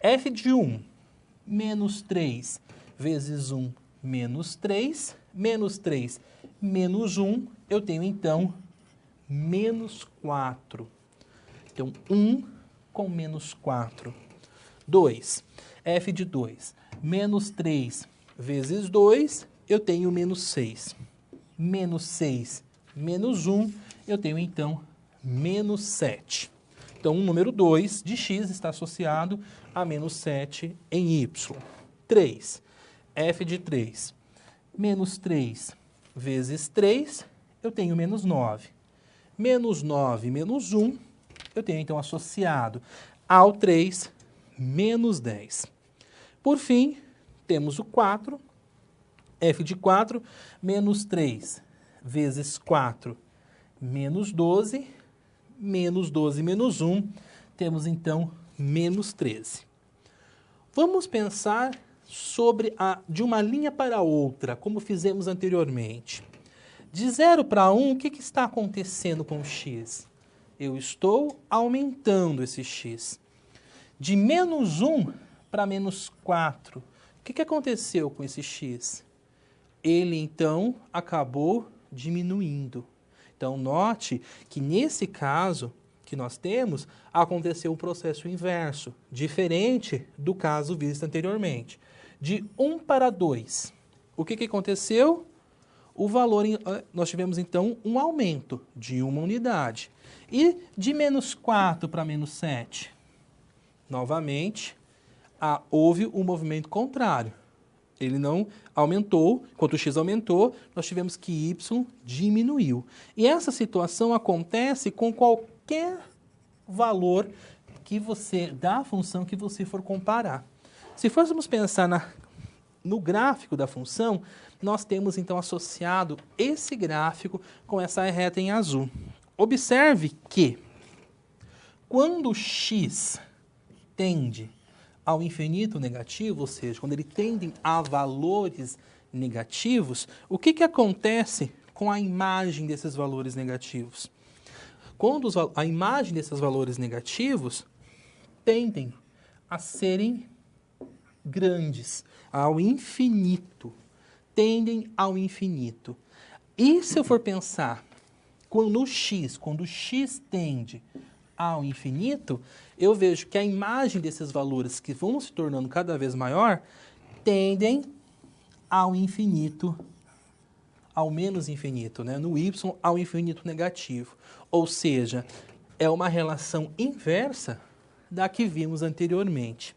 f de 1, menos 3 vezes 1, menos 3. Menos 3, menos 1, eu tenho, então, menos 4. Então, 1 com menos 4. 2. f de 2. Menos 3 vezes 2, eu tenho menos 6. Menos 6, menos 1, eu tenho, então, menos 7. Então, o número 2 de x está associado a menos 7 em y. 3. f de 3. Menos 3 vezes 3, eu tenho menos 9. Menos 9 menos 1, eu tenho, então, associado ao 3, menos 10. Por fim, temos o 4, f de 4, menos 3 vezes 4, menos 12 menos 1, temos, então, menos 13. Vamos pensar de uma linha para outra, como fizemos anteriormente. De 0 para 1, o que está acontecendo com o x? Eu estou aumentando esse x. De menos 1 para menos 4, o que aconteceu com esse x? Ele, então, acabou diminuindo. Então, note que, nesse caso que nós temos, aconteceu o processo inverso, diferente do caso visto anteriormente. De 1 para 2, o que aconteceu? nós tivemos então um aumento de uma unidade. E de menos 4 para menos 7, novamente, houve um movimento contrário. Ele não aumentou, enquanto o x aumentou, nós tivemos que y diminuiu. E essa situação acontece com qualquer valor da função que você for comparar. Se fôssemos pensar no gráfico da função, nós temos então associado esse gráfico com essa reta em azul. Observe que quando x tende ao infinito negativo, ou seja, quando ele tende a valores negativos, o que acontece com a imagem desses valores negativos? Quando a imagem desses valores negativos tendem a serem grandes, ao infinito, tendem ao infinito. E se eu for pensar, quando o x tende ao infinito, eu vejo que a imagem desses valores que vão se tornando cada vez maior, tendem ao infinito, ao menos infinito, né? No y, ao infinito negativo. Ou seja, é uma relação inversa da que vimos anteriormente.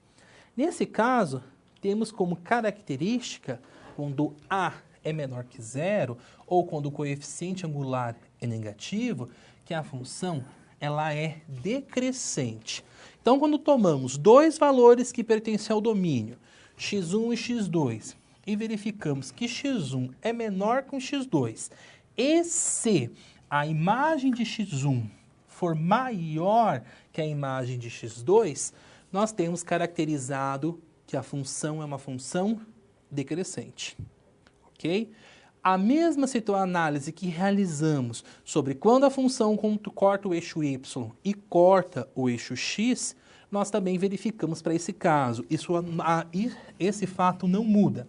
Nesse caso, temos como característica, quando a é menor que zero, ou quando o coeficiente angular é negativo, que a função ela é decrescente. Então, quando tomamos dois valores que pertencem ao domínio, x1 e x2, e verificamos que x1 é menor que o x2, e se a imagem de x1 for maior que a imagem de x2, nós temos caracterizado que a função é uma função decrescente. Ok? A mesma análise que realizamos sobre quando a função corta o eixo y e corta o eixo x, nós também verificamos para esse caso. Esse fato não muda.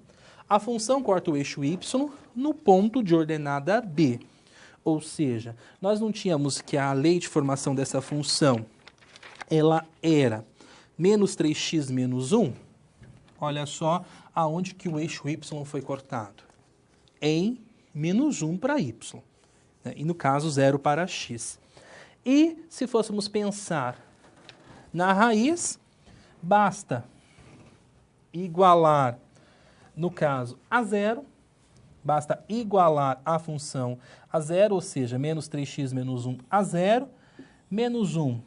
A função corta o eixo y no ponto de ordenada b. Ou seja, nós não tínhamos que a lei de formação dessa função ela era menos 3x menos 1. Olha só aonde que o eixo y foi cortado. Em menos 1 para y, né? E no caso 0 para x. E se fôssemos pensar na raiz, basta igualar, no caso, a 0, basta igualar a função a 0, ou seja, menos 3x menos 1 a 0, menos 1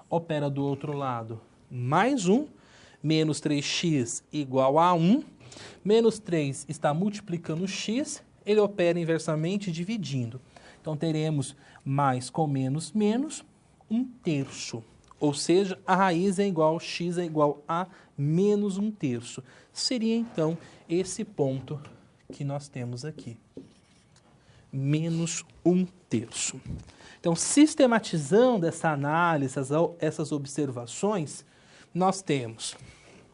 opera do outro lado, mais 1, menos 3x igual a 1, menos 3 está multiplicando x, ele opera inversamente dividindo. Então, teremos mais com menos, menos, 1/3. Ou seja, a raiz é igual, x é igual a menos 1/3. Seria, então, esse ponto que nós temos aqui. Menos 1/3. Então, sistematizando essa análise, essas observações, nós temos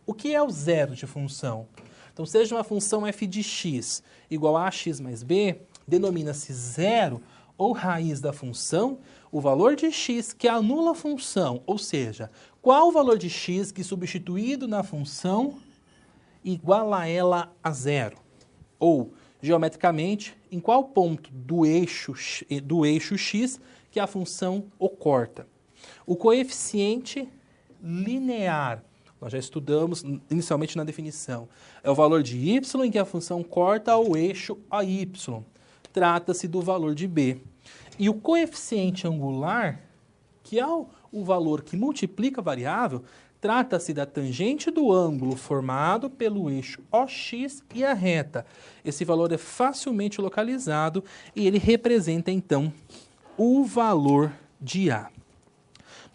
o que é o zero de função. Então, seja uma função f de x igual a x mais b, denomina-se zero ou raiz da função, o valor de x que anula a função, ou seja, qual o valor de x que substituído na função iguala ela a zero? Ou, geometricamente, em qual ponto do eixo x que a função o corta? O coeficiente linear, nós já estudamos inicialmente na definição, é o valor de y em que a função corta o eixo AY. Trata-se do valor de b. E o coeficiente angular, que é o valor que multiplica a variável, trata-se da tangente do ângulo formado pelo eixo OX e a reta. Esse valor é facilmente localizado e ele representa, então, o valor de A.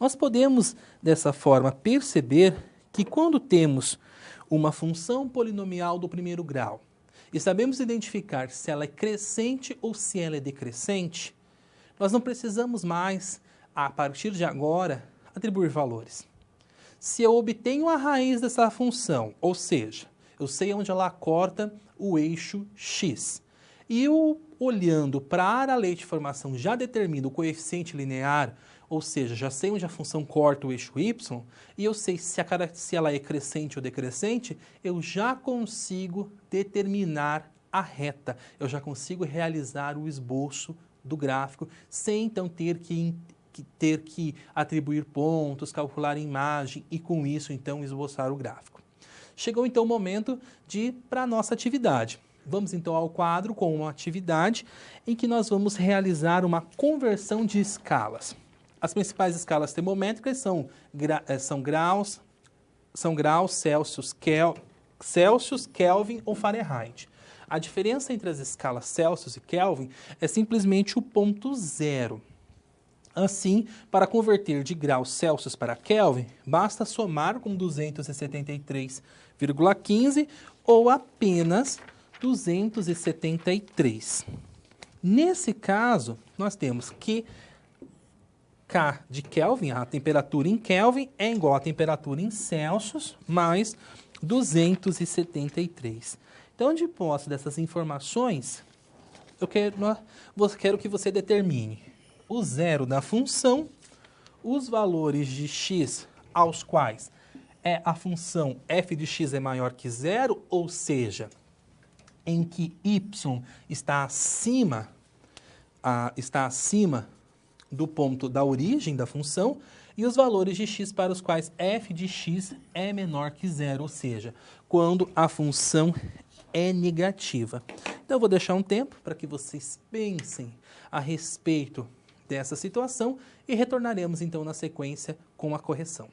Nós podemos, dessa forma, perceber que quando temos uma função polinomial do primeiro grau e sabemos identificar se ela é crescente ou se ela é decrescente, nós não precisamos mais, a partir de agora, atribuir valores. Se eu obtenho a raiz dessa função, ou seja, eu sei onde ela corta o eixo x, e eu, olhando para a lei de formação, já determino o coeficiente linear, ou seja, já sei onde a função corta o eixo y, e eu sei se ela é crescente ou decrescente, eu já consigo determinar a reta. Eu já consigo realizar o esboço do gráfico sem então ter que atribuir pontos, calcular imagem e com isso então esboçar o gráfico. Chegou então o momento de ir para a nossa atividade. Vamos então ao quadro com uma atividade em que nós vamos realizar uma conversão de escalas. As principais escalas termométricas são graus, Celsius, Kelvin ou Fahrenheit. A diferença entre as escalas Celsius e Kelvin é simplesmente o ponto zero. Assim, para converter de graus Celsius para Kelvin, basta somar com 273,15 ou apenas 273. Nesse caso, nós temos que K de Kelvin, a temperatura em Kelvin, é igual à temperatura em Celsius, mais 273. Então, de posse dessas informações, eu quero que você determine o zero da função, os valores de x aos quais a função f de x é maior que zero, ou seja, em que y está acima do ponto da origem da função, e os valores de x para os quais f de x é menor que zero, ou seja, quando a função é negativa. Então, eu vou deixar um tempo para que vocês pensem a respeito dessa situação e retornaremos então na sequência com a correção.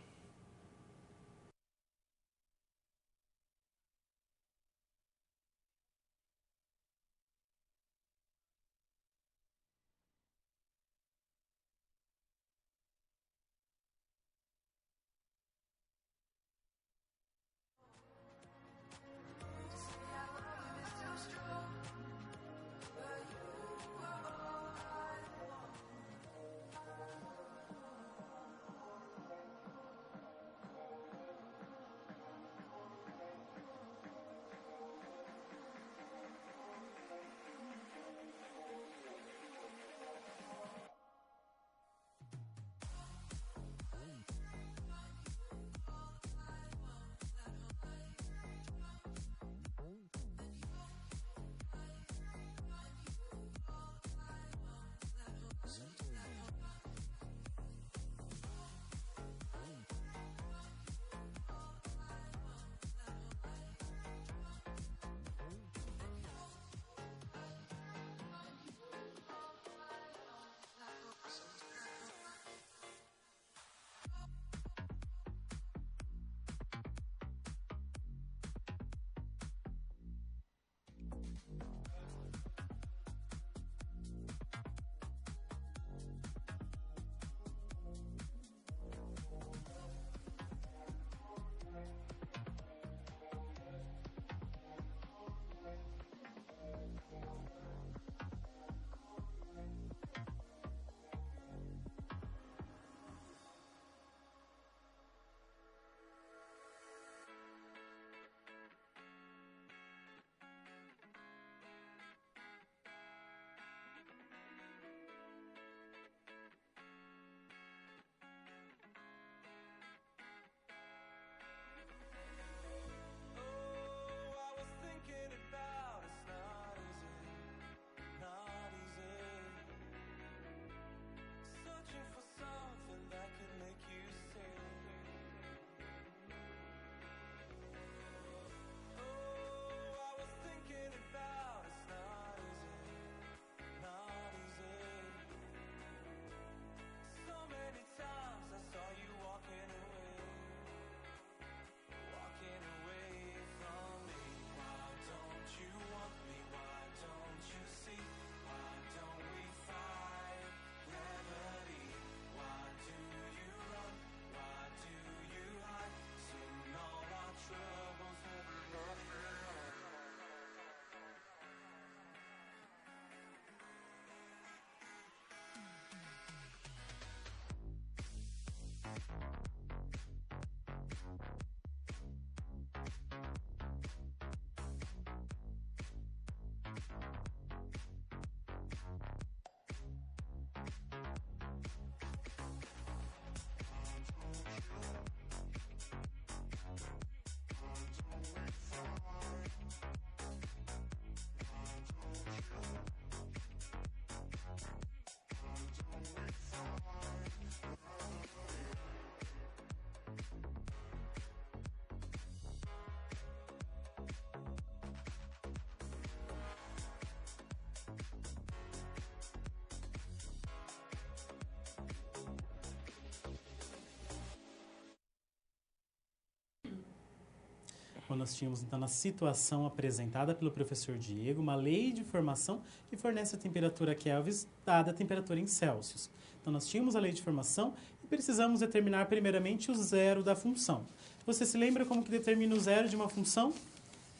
quando nós tínhamos, então, na situação apresentada pelo professor Diego, uma lei de formação que fornece a temperatura Kelvin dada a temperatura em Celsius. Então, nós tínhamos a lei de formação e precisamos determinar, primeiramente, o zero da função. Você se lembra como que determina o zero de uma função?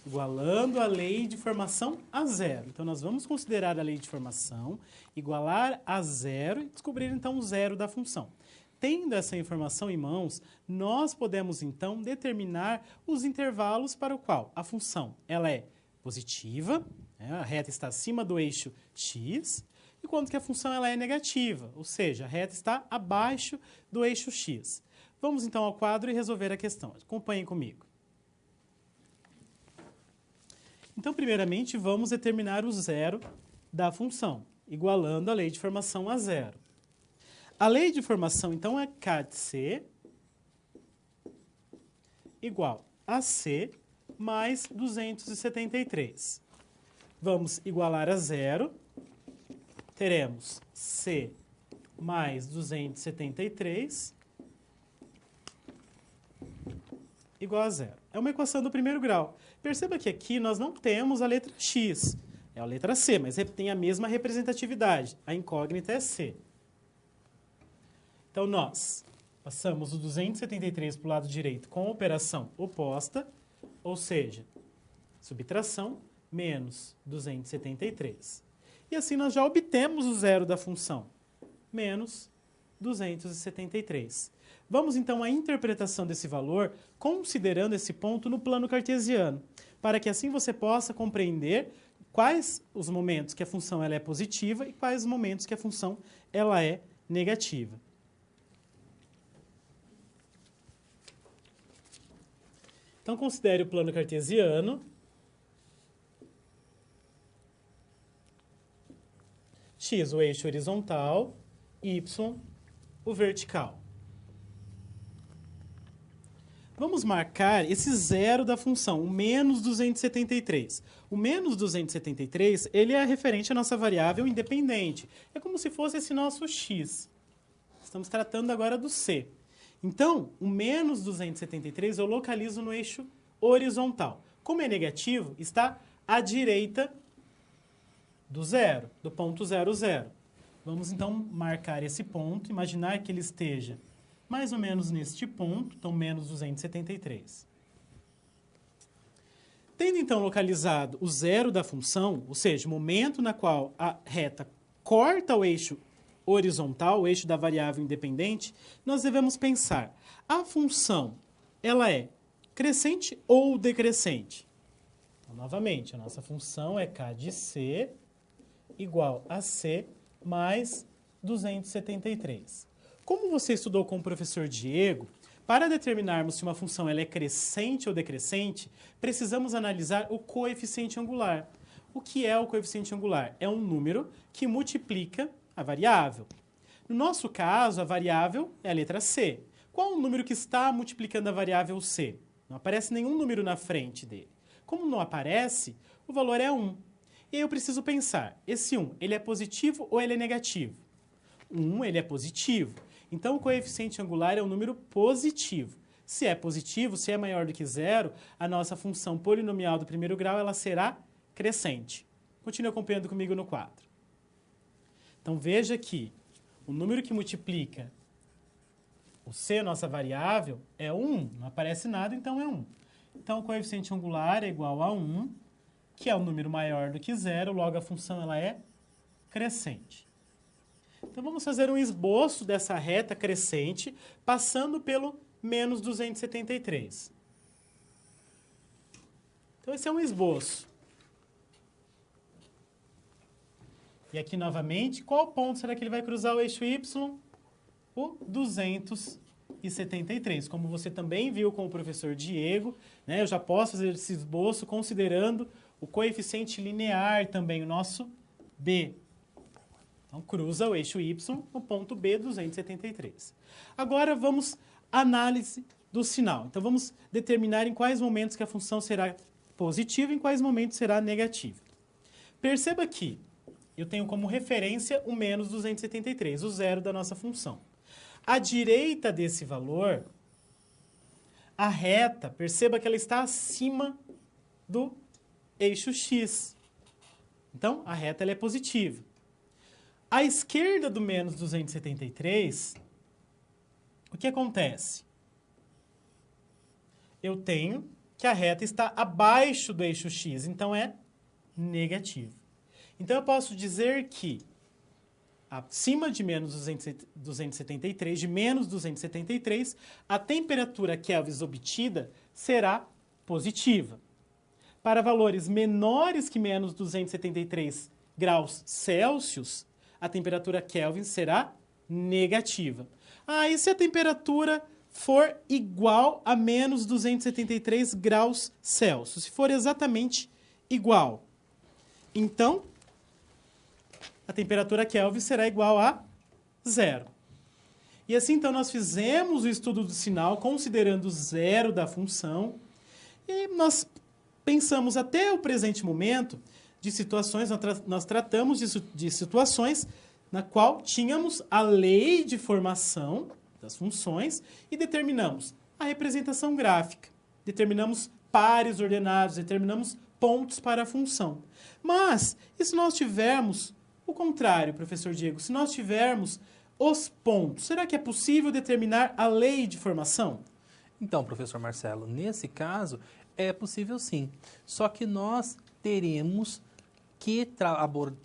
Igualando a lei de formação a zero. Então, nós vamos considerar a lei de formação, igualar a zero e descobrir, então, o zero da função. Tendo essa informação em mãos, nós podemos, então, determinar os intervalos para o qual a função ela é positiva, né, a reta está acima do eixo x, e quando que a função ela é negativa, ou seja, a reta está abaixo do eixo x. Vamos, então, ao quadro e resolver a questão. Acompanhem comigo. Então, primeiramente, vamos determinar o zero da função, igualando a lei de formação a zero. A lei de formação, então, é K de C igual a C mais 273. Vamos igualar a zero. Teremos C mais 273 igual a zero. É uma equação do primeiro grau. Perceba que aqui nós não temos a letra x. É a letra C, mas tem a mesma representatividade. A incógnita é C. Então, nós passamos o 273 para o lado direito com a operação oposta, ou seja, subtração menos 273. E assim nós já obtemos o zero da função, menos 273. Vamos, então, à interpretação desse valor, considerando esse ponto no plano cartesiano, para que assim você possa compreender quais os momentos que a função ela é positiva e quais os momentos que a função ela é negativa. Então, considere o plano cartesiano. X, o eixo horizontal, Y, o vertical. Vamos marcar esse zero da função, o menos 273. O menos 273, ele é referente à nossa variável independente. É como se fosse esse nosso x. Estamos tratando agora do c. Então, o menos 273 eu localizo no eixo horizontal. Como é negativo, está à direita do zero, do ponto 0, 0. Vamos, então, marcar esse ponto, imaginar que ele esteja mais ou menos neste ponto, então, menos 273. Tendo, então, localizado o zero da função, ou seja, o momento na qual a reta corta o eixo horizontal, o eixo da variável independente, nós devemos pensar, a função, ela é crescente ou decrescente? Então, novamente, a nossa função é K de C igual a C mais 273. Como você estudou com o professor Diego, para determinarmos se uma função ela é crescente ou decrescente, precisamos analisar o coeficiente angular. O que é o coeficiente angular? É um número que multiplica a variável. No nosso caso, a variável é a letra C. Qual o número que está multiplicando a variável C? Não aparece nenhum número na frente dele. Como não aparece, o valor é 1. E aí eu preciso pensar, esse 1, ele é positivo ou ele é negativo? 1, ele é positivo. Então, o coeficiente angular é um número positivo. Se é positivo, se é maior do que zero, a nossa função polinomial do primeiro grau ela será crescente. Continue acompanhando comigo no quadro. Então, veja que o número que multiplica o c, nossa variável, é 1. Não aparece nada, então é 1. Então, o coeficiente angular é igual a 1, que é um número maior do que zero, logo a função ela é crescente. Então, vamos fazer um esboço dessa reta crescente, passando pelo menos 273. Então, esse é um esboço. E aqui, novamente, qual ponto será que ele vai cruzar o eixo Y? O 273. Como você também viu com o professor Diego, né, eu já posso fazer esse esboço considerando o coeficiente linear também, o nosso B. Então, cruza o eixo Y no ponto B, 273. Agora, vamos à análise do sinal. Então, vamos determinar em quais momentos que a função será positiva e em quais momentos será negativa. Perceba que eu tenho como referência o menos 273, o zero da nossa função. À direita desse valor, A reta, perceba que ela está acima do eixo X. Então, a reta ela é positiva. À esquerda do menos 273, o que acontece? Eu tenho que a reta está abaixo do eixo X, então é negativo. Então, eu posso dizer que acima de menos 273, de menos 273, a temperatura Kelvin obtida será positiva. Para valores menores que menos 273 graus Celsius, a temperatura Kelvin será negativa. E se a temperatura for igual a menos 273 graus Celsius? Se for exatamente igual, então a temperatura Kelvin será igual a 0. E assim, então, nós fizemos o estudo do sinal considerando o zero da função e nós pensamos até o presente momento de situações, nós tratamos de situações na qual tínhamos a lei de formação das funções e determinamos a representação gráfica, determinamos pares ordenados, determinamos pontos para a função. Mas, e se nós tivermos o contrário, professor Diego, se nós tivermos os pontos, será que é possível determinar a lei de formação? Então, professor Marcelo, nesse caso é possível sim. Só que nós teremos que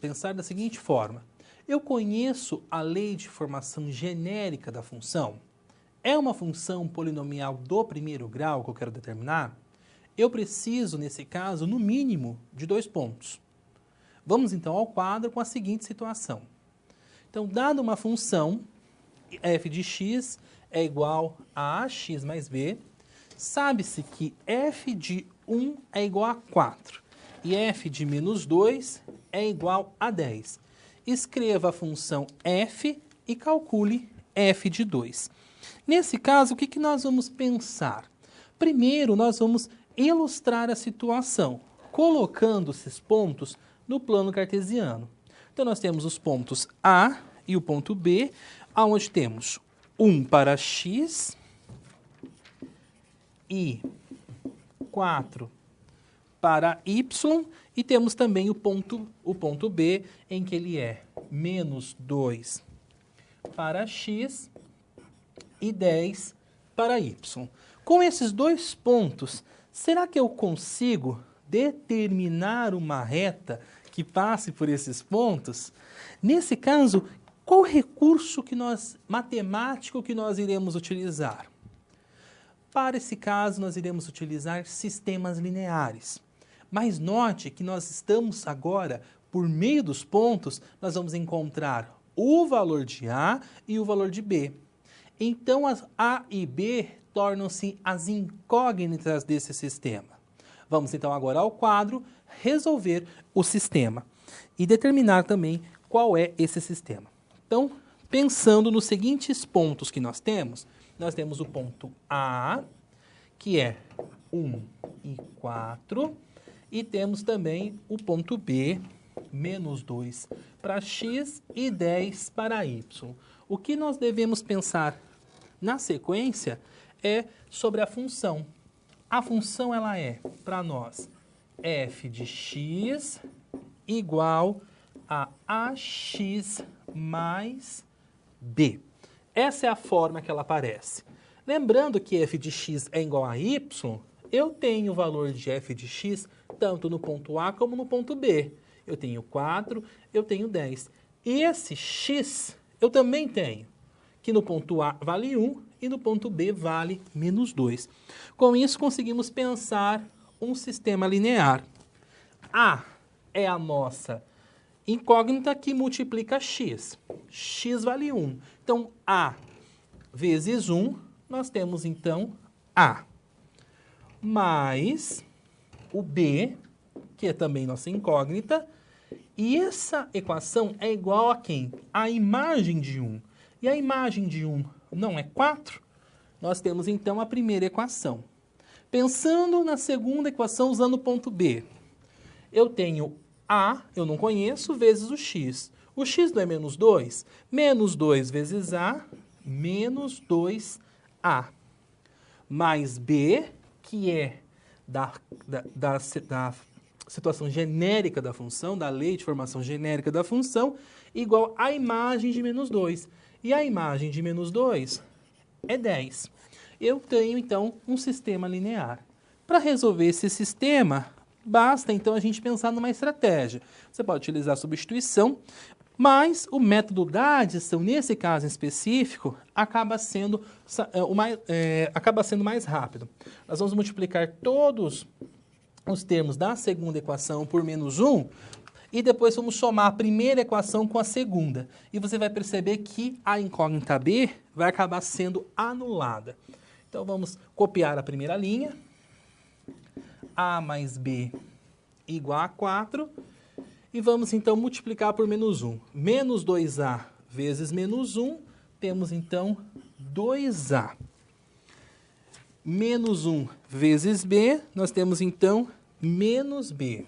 pensar da seguinte forma. Eu conheço a lei de formação genérica da função? É uma função polinomial do primeiro grau que eu quero determinar? Eu preciso, nesse caso, no mínimo, de 2 pontos. Vamos então ao quadro com a seguinte situação. Então, dada uma função, f de x é igual a ax mais b, sabe-se que f de 1 é igual a 4 e f de menos 2 é igual a 10. Escreva a função f e calcule f de 2. Nesse caso, o que nós vamos pensar? Primeiro, nós vamos ilustrar a situação, colocando esses pontos no plano cartesiano. Então, nós temos os pontos A e o ponto B, onde temos 1 para x e 4 para y, e temos também o ponto B, em que ele é menos 2 para x e 10 para y. Com esses 2 pontos, será que eu consigo determinar uma reta que passe por esses pontos? Nesse caso, qual recurso matemático que nós iremos utilizar? Para esse caso, nós iremos utilizar sistemas lineares. Mas note que nós estamos agora, por meio dos pontos, nós vamos encontrar o valor de A e o valor de B. Então, as A e B tornam-se as incógnitas desse sistema. Vamos então agora ao quadro, resolver o sistema e determinar também qual é esse sistema. Então, pensando nos seguintes pontos que nós temos o ponto A, que é 1 e 4, e temos também o ponto B, menos 2 para x e 10 para y. O que nós devemos pensar na sequência é sobre a função. A função ela é, para nós, f de x igual a ax mais b. Essa é a forma que ela aparece. Lembrando que f de x é igual a y, eu tenho o valor de f de x tanto no ponto A como no ponto B. Eu tenho 4, eu tenho 10. E esse x eu também tenho, que no ponto A vale 1 e no ponto B vale menos 2. Com isso, conseguimos pensar um sistema linear. A é a nossa incógnita que multiplica x. X vale 1. Então, A vezes 1, nós temos então A. Mais o B, que é também nossa incógnita. E essa equação é igual a quem? A imagem de 1. E a imagem de 1 não é 4? Nós temos então a primeira equação. Pensando na segunda equação usando o ponto B. Eu tenho A, eu não conheço, vezes o x. O x não é menos 2? Menos 2 vezes A, menos 2A. mais B, que é da situação genérica da função, da lei de formação genérica da função, igual a imagem de menos 2. E a imagem de menos 2 é 10. Eu tenho, então, um sistema linear. Para resolver esse sistema, basta, então, a gente pensar numa estratégia. Você pode utilizar a substituição, mas o método da adição, nesse caso em específico, acaba sendo mais rápido. Nós vamos multiplicar todos os termos da segunda equação por menos 1, e depois vamos somar a primeira equação com a segunda. E você vai perceber que a incógnita B vai acabar sendo anulada. Então, vamos copiar a primeira linha. A mais B igual a 4. E vamos, então, multiplicar por menos 1. Menos 2A vezes menos 1, temos, então, 2A. Menos 1 vezes B, nós temos, então, menos B.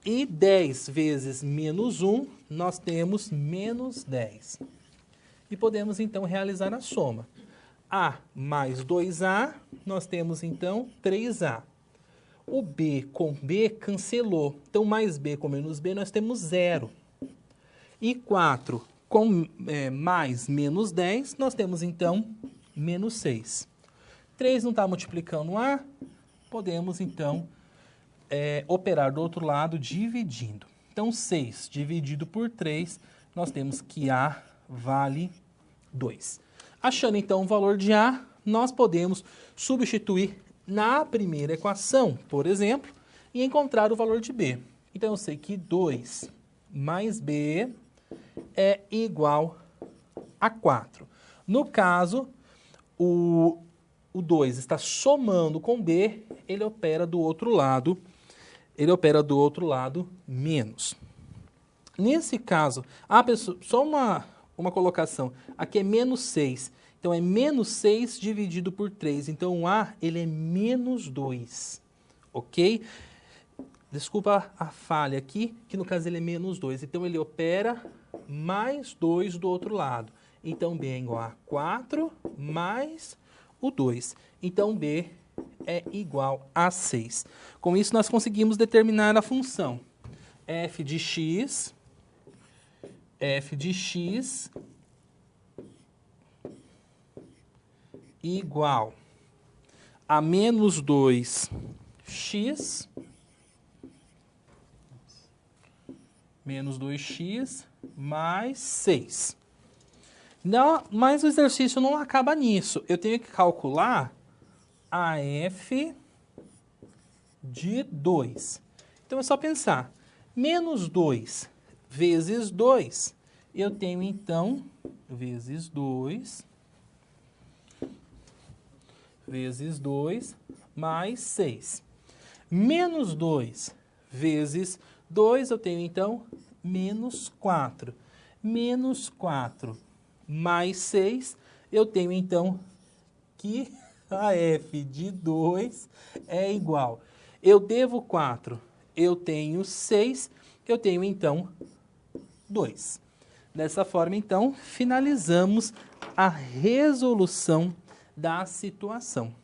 E 10 vezes menos 1, nós temos menos 10. E podemos, então, realizar a soma. A mais 2A, nós temos, então, 3A. O B com B cancelou. Então, mais B com menos B, nós temos 0. E 4 com mais menos 10, nós temos, então, menos 6. 3 não está multiplicando A, podemos, então, operar do outro lado dividindo. Então, 6 dividido por 3, nós temos que A vale 2. Achando, então, o valor de A, nós podemos substituir na primeira equação, por exemplo, e encontrar o valor de B. Então, eu sei que 2 mais B é igual a 4. No caso, o 2 está somando com B, ele opera do outro lado menos. Nesse caso, só uma colocação, aqui é menos 6. Então, é menos 6 dividido por 3. Então, o A, ele é menos 2. Ok? Desculpa a falha aqui, que no caso ele é menos 2. Então, ele opera mais 2 do outro lado. Então, B é igual a 4 mais o 2. Então, B é igual a 6. Com isso, nós conseguimos determinar a função f de x igual a menos 2x mais 6. Não, mas o exercício não acaba nisso. Eu tenho que calcular a f de 2. Então, é só pensar. Menos 2 vezes 2, eu tenho, então, vezes 2 mais 6. Menos 2 vezes 2, eu tenho, então, menos 4. Menos 4 mais 6, eu tenho, então, que a f de 2 é igual. Eu devo 4, eu tenho 6, eu tenho, então, 2. Dessa forma, então, finalizamos a resolução da situação.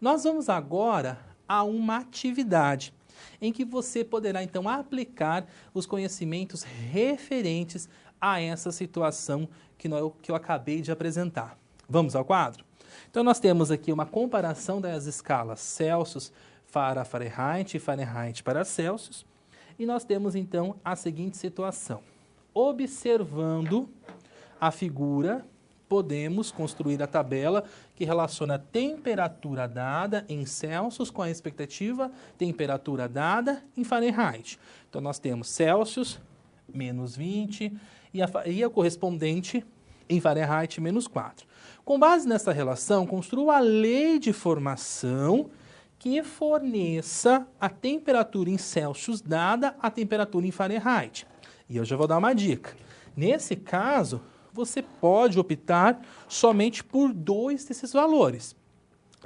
Nós vamos agora a uma atividade em que você poderá, então, aplicar os conhecimentos referentes a essa situação que eu acabei de apresentar. Vamos ao quadro? Então, nós temos aqui uma comparação das escalas Celsius para Fahrenheit e Fahrenheit para Celsius. E nós temos, então, a seguinte situação. Observando a figura, podemos construir a tabela que relaciona a temperatura dada em Celsius com a expectativa temperatura dada em Fahrenheit. Então, nós temos Celsius, menos 20, e a correspondente em Fahrenheit, menos 4. Com base nessa relação, construa a lei de formação que forneça a temperatura em Celsius dada a temperatura em Fahrenheit. E eu já vou dar uma dica. Nesse caso, você pode optar somente por 2 desses valores.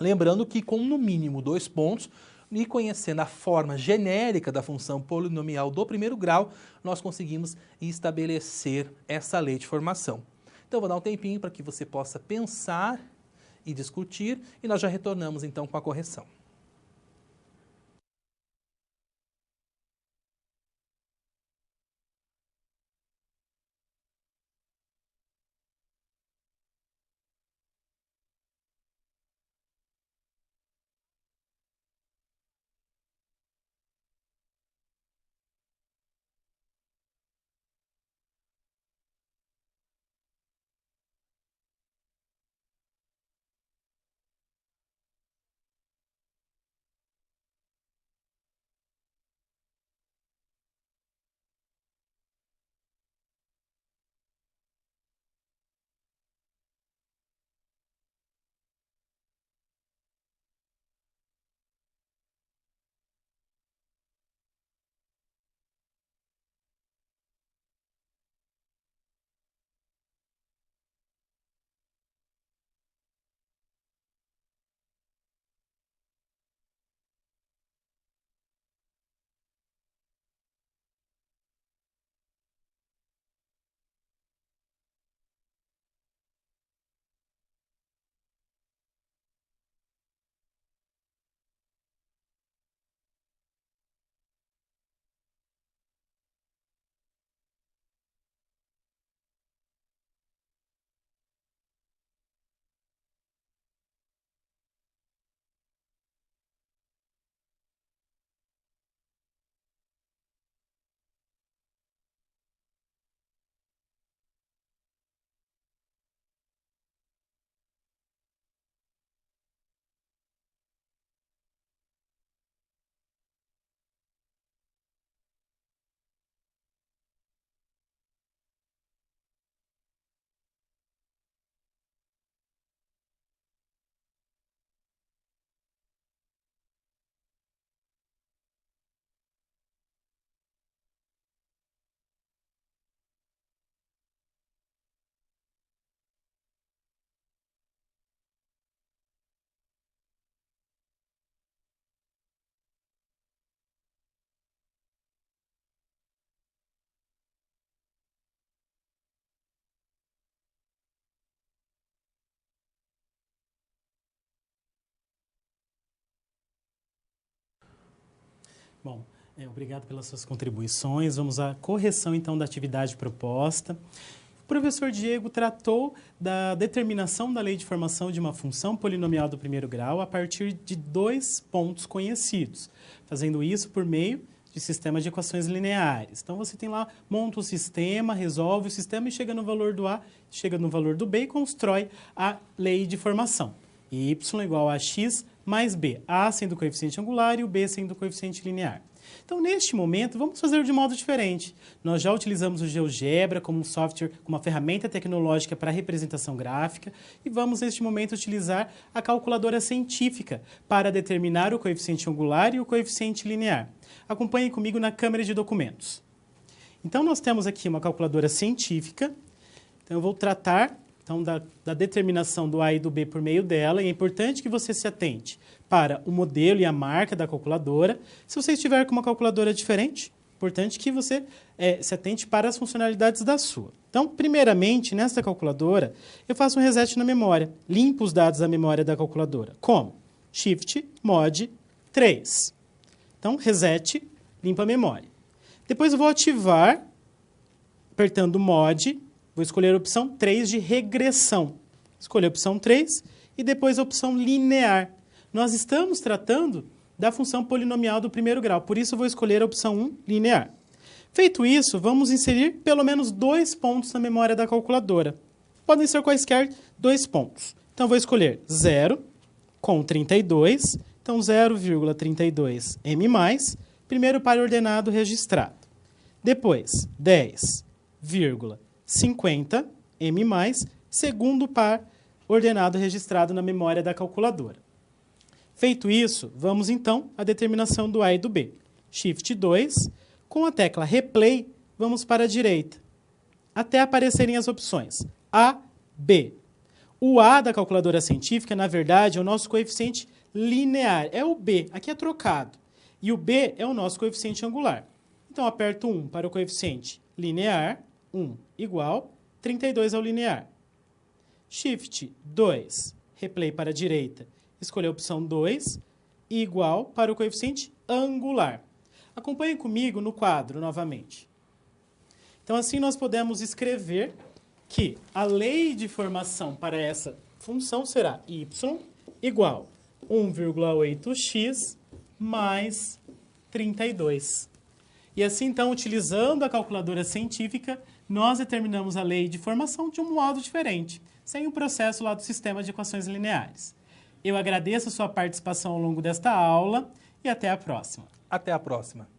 Lembrando que com no mínimo 2 pontos e conhecendo a forma genérica da função polinomial do primeiro grau, nós conseguimos estabelecer essa lei de formação. Então, eu vou dar um tempinho para que você possa pensar e discutir, e nós já retornamos então com a correção. Bom, obrigado pelas suas contribuições. Vamos à correção, então, da atividade proposta. O professor Diego tratou da determinação da lei de formação de uma função polinomial do primeiro grau a partir de 2 pontos conhecidos, fazendo isso por meio de sistema de equações lineares. Então, você tem lá, monta o sistema, resolve o sistema e chega no valor do A, chega no valor do B e constrói a lei de formação. Y igual a x mais b, a sendo o coeficiente angular e o b sendo o coeficiente linear. Então, neste momento, vamos fazer de modo diferente. Nós já utilizamos o GeoGebra como um software, como uma ferramenta tecnológica para representação gráfica e vamos, neste momento, utilizar a calculadora científica para determinar o coeficiente angular e o coeficiente linear. Acompanhem comigo na câmera de documentos. Então, nós temos aqui uma calculadora científica. Então, eu vou tratar da determinação do A e do B por meio dela, e é importante que você se atente para o modelo e a marca da calculadora. Se você estiver com uma calculadora diferente, é importante que você se atente para as funcionalidades da sua. Então, primeiramente, nesta calculadora, eu faço um reset na memória, limpo os dados da memória da calculadora. Como? Shift, Mod, 3. Então, reset, limpa a memória. Depois eu vou ativar, apertando Mod, vou escolher a opção 3 de regressão. Escolher a opção 3 e depois a opção linear. Nós estamos tratando da função polinomial do primeiro grau, por isso eu vou escolher a opção 1, linear. Feito isso, vamos inserir pelo menos 2 pontos na memória da calculadora. Podem ser quaisquer 2 pontos. Então, vou escolher 0 com 32, então 0,32 m+, primeiro par ordenado registrado. Depois, 10,50 m+, segundo par ordenado registrado na memória da calculadora. Feito isso, vamos então à determinação do A e do B. Shift 2, com a tecla Replay, vamos para a direita, até aparecerem as opções A, B. O A da calculadora científica, na verdade, é o nosso coeficiente linear, é o B, aqui é trocado. E o B é o nosso coeficiente angular. Então, aperto 1 para o coeficiente linear, 1 igual, 32 ao linear. Shift 2, replay para a direita, escolher a opção 2, igual para o coeficiente angular. Acompanhe comigo no quadro novamente. Então, assim, nós podemos escrever que a lei de formação para essa função será y igual 1,8x mais 32. E assim, então, utilizando a calculadora científica, nós determinamos a lei de formação de um modo diferente, sem o processo lá do sistema de equações lineares. Eu agradeço a sua participação ao longo desta aula e até a próxima. Até a próxima.